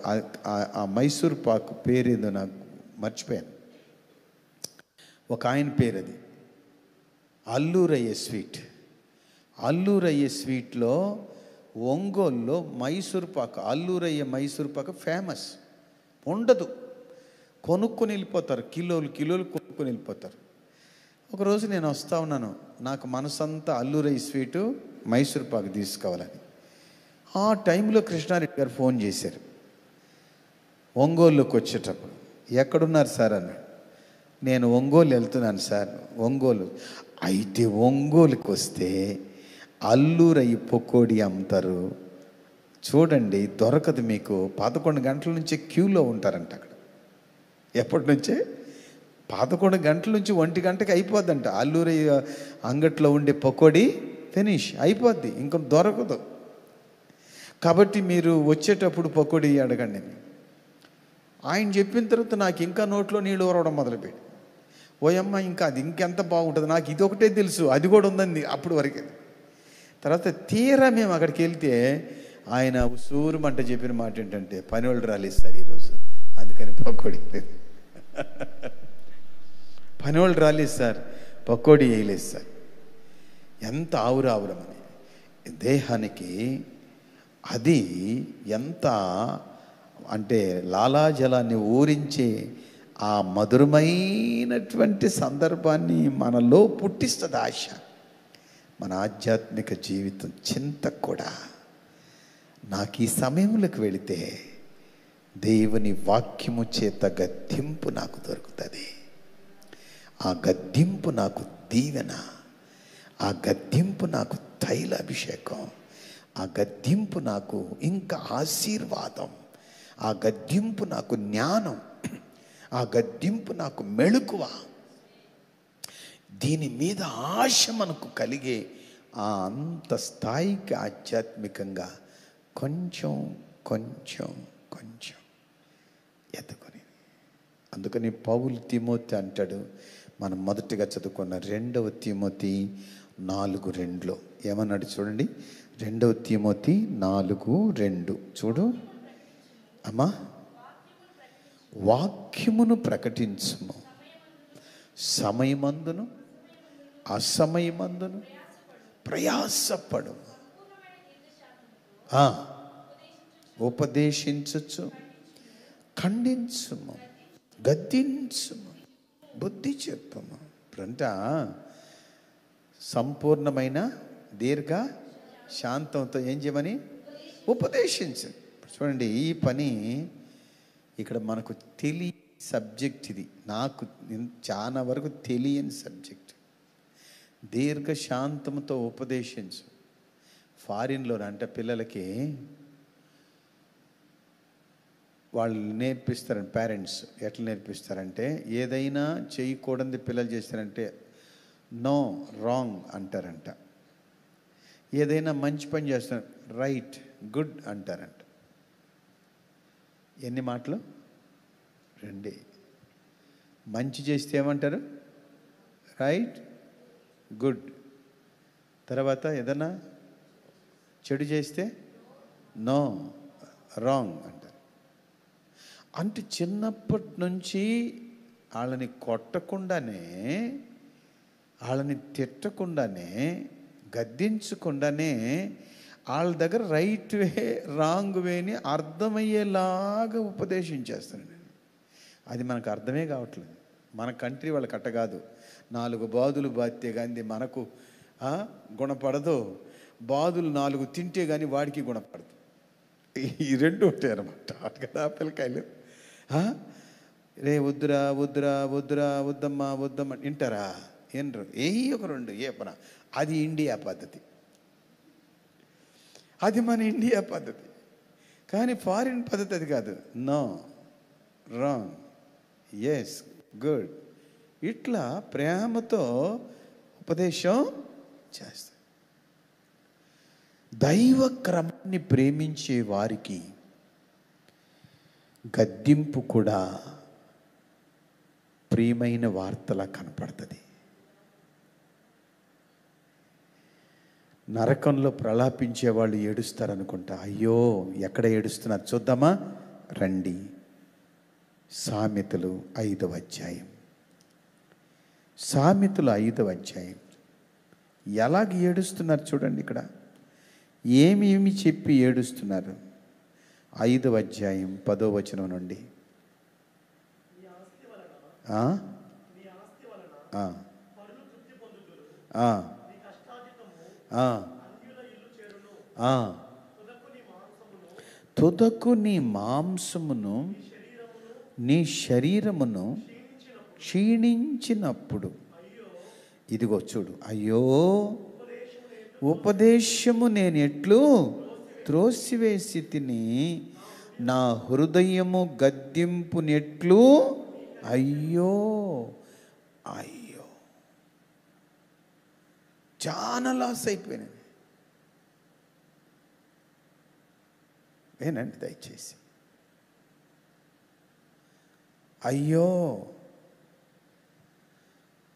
ఆ మైసూర్ పాక్ పేరేదో నాకు మర్చిపోయాను. ఒక ఆయన పేరు అది అల్లూరయ్య స్వీట్. అల్లూరయ్య స్వీట్లో ఒంగోలులో మైసూర్ పాక్, అల్లూరయ్య మైసూర్ పాక్ ఫేమస్. ఉండదు, కొనుక్కొని వెళ్ళిపోతారు, కిలోలు కిలోలు కొనుక్కొని వెళ్ళిపోతారు. ఒకరోజు నేను వస్తూ ఉన్నాను, నాకు మనసంతా అల్లూరయ్య స్వీటు మైసూర్ పాక్ తీసుకోవాలని. ఆ టైంలో కృష్ణారెడ్డి గారు ఫోన్ చేశారు. ఒంగోలులోకి వచ్చేటప్పుడు ఎక్కడున్నారు సార్ అన్నాడు. నేను ఒంగోలు వెళ్తున్నాను సార్. ఒంగోలు అయితే ఒంగోలుకి వస్తే అల్లూరయ్య పకోడీ అమ్ముతారు చూడండి, దొరకదు మీకు. 11 గంటల నుంచి క్యూలో ఉంటారంట అక్కడ. ఎప్పటి నుంచే 11 గంటల నుంచి 1 గంటకి అయిపోద్దంట అల్లూరయ్య అంగట్లో ఉండే పకోడీ ఫినిష్ అయిపోద్ది, ఇంక దొరకదు. కాబట్టి మీరు వచ్చేటప్పుడు పకోడీ అడగండి. ఆయన చెప్పిన తర్వాత నాకు ఇంకా నోట్లో నీళ్ళు ఊరవడం మొదలుపెట్టి, ఓయమ్మ ఇంకా అది ఇంకెంత బాగుంటుంది, నాకు ఇది ఒకటే తెలుసు, అది కూడా ఉందండి అప్పుడు వరకే. తర్వాత తీరా మేము అక్కడికి వెళ్తే ఆయన ఉసూరుమంట చెప్పిన మాట ఏంటంటే, పని వాళ్ళు రాలేదు సార్ ఈరోజు, అందుకని పకోడీ లేదు. పని వాళ్ళు రాలేదు సార్, పకోడీ వేయలేదు సార్. ఎంత ఆవురావురమని దేహానికి అది ఎంత అంటే లాలాజలాన్ని ఊరించే ఆ మధురమైనటువంటి సందర్భాన్ని మనలో పుట్టిస్తుంది ఆశ. మన ఆధ్యాత్మిక జీవితం చింత కూడా నాకు ఈ సమయంలోకి వెళితే దేవుని వాక్యము చేత గద్దింపు నాకు దొరుకుతుంది. ఆ గద్దింపు నాకు దీవెన, ఆ గద్దింపు నాకు తైలాభిషేకం, ఆ గద్దింపు నాకు ఇంకా ఆశీర్వాదం, ఆ గద్దింపు నాకు జ్ఞానం, ఆ గద్దింపు నాకు మెళుకువ. దీని మీద ఆశ మనకు కలిగే ఆ అంత స్థాయికి ఆధ్యాత్మికంగా కొంచెం కొంచెం కొంచెం ఎదుగుని. అందుకని పౌలు తిమోతి అంటాడు, మనం మొదటిగా చదువుకున్న 2 తిమోతి 4:2 ఏమన్నాడు చూడండి. 2 తిమోతి 4:2 చూడు అమ్మా. వాక్యమును ప్రకటించుము, సమయమందును అసమయమందును ప్రయాసపడు, ఉపదేశించచ్చు, ఖండించుము, గద్దించుము, బుద్ధి చెప్పుము. ఇప్పుడంట సంపూర్ణమైన దీర్ఘ శాంతంతో ఏం చేయమని ఉపదేశించు. చూడండి, ఈ పని ఇక్కడ మనకు తెలియని సబ్జెక్ట్ ఇది, నాకు చాలా వరకు తెలియని సబ్జెక్ట్. దీర్ఘశాంతంతో ఉపదేశించు. ఫారిన్లో అంటే పిల్లలకి వాళ్ళు నేర్పిస్తారంటే పేరెంట్స్ ఎట్లా నేర్పిస్తారంటే, ఏదైనా చేయకూడదు పిల్లలు చేస్తారంటే నో రాంగ్ అంటారంట. ఏదైనా మంచి పని చేస్తారు రైట్ గుడ్ అంటారంట. ఎన్ని మాటలు? 2. మంచి చేస్తే ఏమంటారు? Right good. తర్వాత ఏదన్నా చెడు చేస్తే నో రాంగ్ అంటారు. అంటే చిన్నప్పటి నుంచి వాళ్ళని కొట్టకుండానే, వాళ్ళని తిట్టకుండానే, గద్దించకుండానే వాళ్ళ దగ్గర రైట్ వే రాంగ్ వేని అర్థమయ్యేలాగా ఉపదేశించేస్తాను నేను. అది మనకు అర్థమే కావట్లేదు. మన కంట్రీ వాళ్ళకి అట్ట కాదు. 4 బాదులు బాధితే కానీ మనకు గుణపడదు, బాదులు 4 తింటే కానీ వాడికి గుణపడదు. ఈ 2 ఉంటాయి అన్నమాట. అటు కదా పిల్లకాయలు రే వద్దురా వద్దురా వద్దురా వద్దమ్మా వద్దమ్మా వింటారా? వినరు. ఒక 2 ఏ పన. అది ఇండియా పద్ధతి, అది మన ఇండియా పద్ధతి. కానీ ఫారిన్ పద్ధతి అది కాదు. నో రాంగ్ ఎస్ గుడ్, ఇట్లా ప్రేమతో ఉపదేశం చేస్తారు. దైవ క్రమాన్ని ప్రేమించే వారికి గద్దింపు కూడా ప్రియమైన వార్తలా కనపడుతుంది. నరకంలో ప్రలాపించే వాళ్ళు ఏడుస్తారనుకుంటా. అయ్యో, ఎక్కడ ఏడుస్తున్నారు చూద్దామా రండి. సామెతలు 5వ అధ్యాయం. సామెతలు 5వ అధ్యాయం. ఎలాగ ఏడుస్తున్నారు చూడండి. ఇక్కడ ఏమి చెప్పి ఏడుస్తున్నారు. 5వ అధ్యాయం 10వ వచనం నుండి. ఆ? ఆ. ఆ. ఆ. ఆ. తుదకు నీ మాంసమును నీ శరీరమును క్షీణించినప్పుడు, ఇదిగో చూడు, అయ్యో ఉపదేశము నేను ఎట్లు త్రోసివేసి తిని, నా హృదయము గద్దింపునెట్లు. అయ్యో అయ్యో, చాలా లాస్ అయిపోయినాను. వినండి దయచేసి. అయ్యో,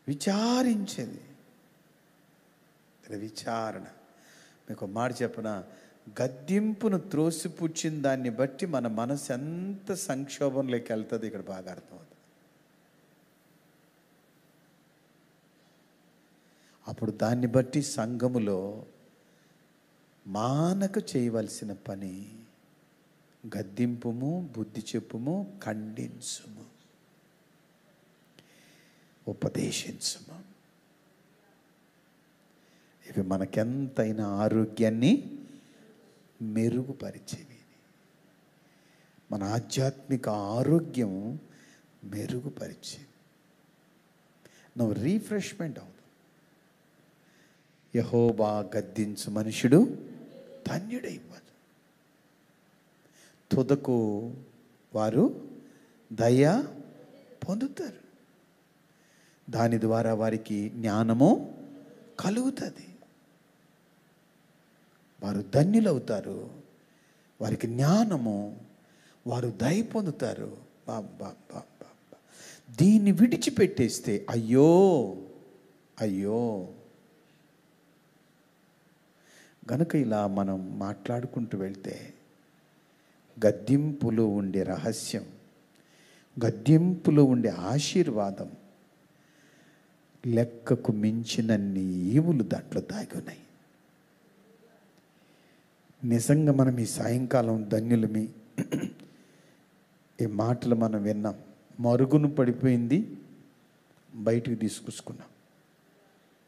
విచారించేది విచారణ. మీకు ఒక మాట చెప్పనా, గద్దింపును త్రోసిపుచ్చిన దాన్ని బట్టి మన మనసు ఎంత సంక్షోభంలోకి వెళ్తుంది ఇక్కడ బాగా అర్థమవుతుంది. అప్పుడు దాన్ని బట్టి సంఘములో మానక చేయవలసిన పని గద్దింపుము, బుద్ధి చెప్పుము, ఖండించుము, ఉపదేశించుము. ఇవి మనకెంతైనా ఆరోగ్యాన్ని మెరుగుపరిచేవి. మన ఆధ్యాత్మిక ఆరోగ్యం మెరుగుపరిచేవి. నువ్వు రీఫ్రెష్మెంట్ అవుతావు. యెహోవా గద్దించు మనుషుడు ధన్యుడైపోదు. తుదకు వారు దయ పొందుతారు. దాని ద్వారా వారికి జ్ఞానము కలుగుతుంది. వారు ధన్యులవుతారు. వారికి జ్ఞానము, వారు దయ పొందుతారు. దీన్ని విడిచిపెట్టేస్తే అయ్యో అయ్యో. గనుక ఇలా మనం మాట్లాడుకుంటూ వెళ్తే గద్దింపులో ఉండే రహస్యం, గద్దింపులో ఉండే ఆశీర్వాదం, లెక్కకు మించినన్ని ఈవులు దాంట్లో దాగి ఉన్నాయి. నిజంగా మనం ఈ సాయంకాలం ధన్యులమి. ఈ మాటలు మనం విన్నాం. మరుగును పడిపోయింది, బయటికి తీసుకొచ్చుకున్నాం.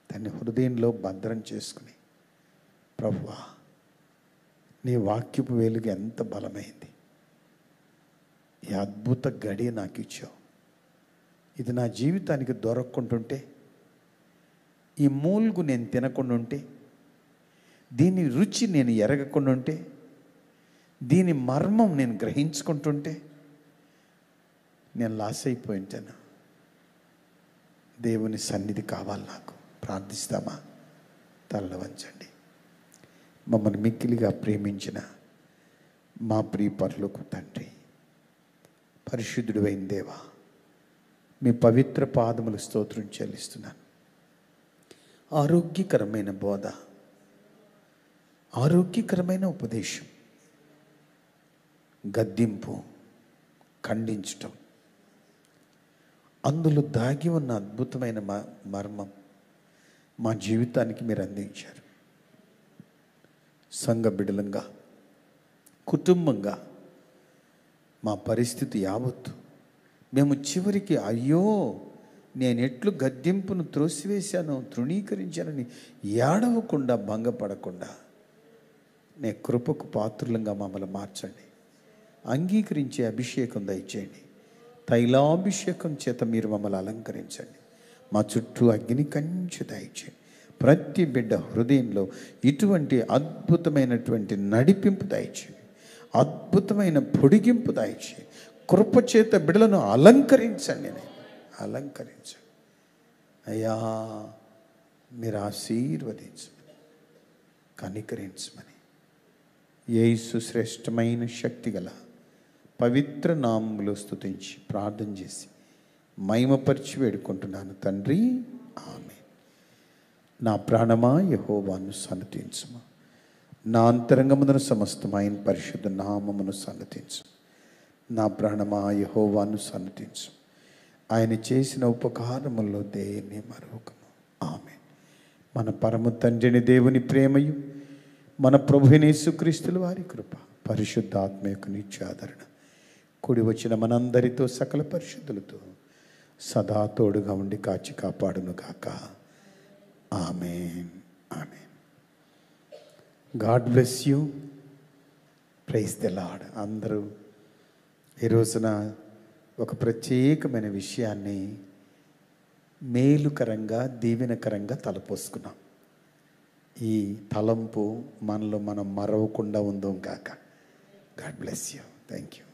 దాన్ని హృదయంలో భద్రం చేసుకుని, ప్రభువా నీ వాక్యపు వెలుగు ఎంత బలమైంది, ఈ అద్భుత గడియ నాకు ఇచ్చావు. ఇది నా జీవితానికి దొరక్కుంటుంటే, ఈ మూల్గు నేను తినకుండా ఉంటే, దీని రుచి నేను ఎరగకుండా ఉంటే, దీని మర్మం నేను గ్రహించుకుంటుంటే నేను లాస్ అయిపోయి ఉంటాను. దేవుని సన్నిధి కావాలి నాకు. ప్రార్థిస్తామా? తల వంచండి. మమ్మల్ని మిక్కిలిగా ప్రేమించిన మా ప్రియ పరలోక తండ్రి, పరిశుద్ధుడు అయిన దేవా, మీ పవిత్ర పాదములు స్తోత్రం చెల్లిస్తున్నాను. ఆరోగ్యకరమైన బోధ, ఆరోగ్యకరమైన ఉపదేశం, గద్దింపు, ఖండించటం, అందులో దాగి ఉన్న అద్భుతమైన మర్మం మా జీవితానికి మీరు అందించారు. సంఘ బిడ్డలంగా, కుటుంబంగా మా పరిస్థితి యావత్తు మేము చివరికి అయ్యో నేను ఎట్లు గద్దింపును త్రోసివేశాను, తృణీకరించానని ఏడవకుండా, భంగపడకుండా నే కృపకు పాత్రులంగా మమ్మల్ని మార్చండి. అంగీకరించే అభిషేకం దయచేయండి. తైలాభిషేకం చేత మీరు మమ్మల్ని అలంకరించండి. మా చుట్టూ అగ్ని కంచె దయచేయండి. ప్రతి బిడ్డ హృదయంలో ఇటువంటి అద్భుతమైనటువంటి నడిపింపు దయచేయండి. అద్భుతమైన పొడిగింపు దయచేయండి. కృపచేత బిడ్డలను అలంకరించండి. అలంకరించండి అయ్యా. మీరు ఆశీర్వదించమని, కనికరించమని యేసు శ్రేష్టమైన శక్తి గల పవిత్ర నామములో స్తుతించి ప్రార్థన చేసి మహిమపరిచి వేడుకుంటున్నాను తండ్రి. ఆమేన్. నా ప్రాణమా యెహోవాను సన్నతించుము. నా అంతరంగమున సమస్తం ఆయన పరిశుద్ధ నామమును సన్నతించు. నా ప్రాణమా యెహోవాను సన్నతించు. ఆయన చేసిన ఉపకారముల్లో దేన్ని మరొకము. ఆమేన్. మన పరమ తండ్రిని దేవుని ప్రేమయు మన ప్రభువైన యేసుక్రీస్తుల వారి కృప పరిశుద్ధాత్మ యొక్క నిత్యాదరణ కూడి వచ్చిన మనందరితో సకల పరిశుద్ధులతో సదా తోడుగా ఉండి కాచి కాపాడును గాక. Amen. Amen. God bless you. Praise the Lord. అందరూ ఈ రోజున ఒక ప్రత్యేకమైన విషయాన్ని మేలుకరంగా దీవెనకరంగా తలపోసుకున్నాం. ఈ తలంపు మనలో మనం మరవకుండా ఉందాం కాక. God bless you. Thank you.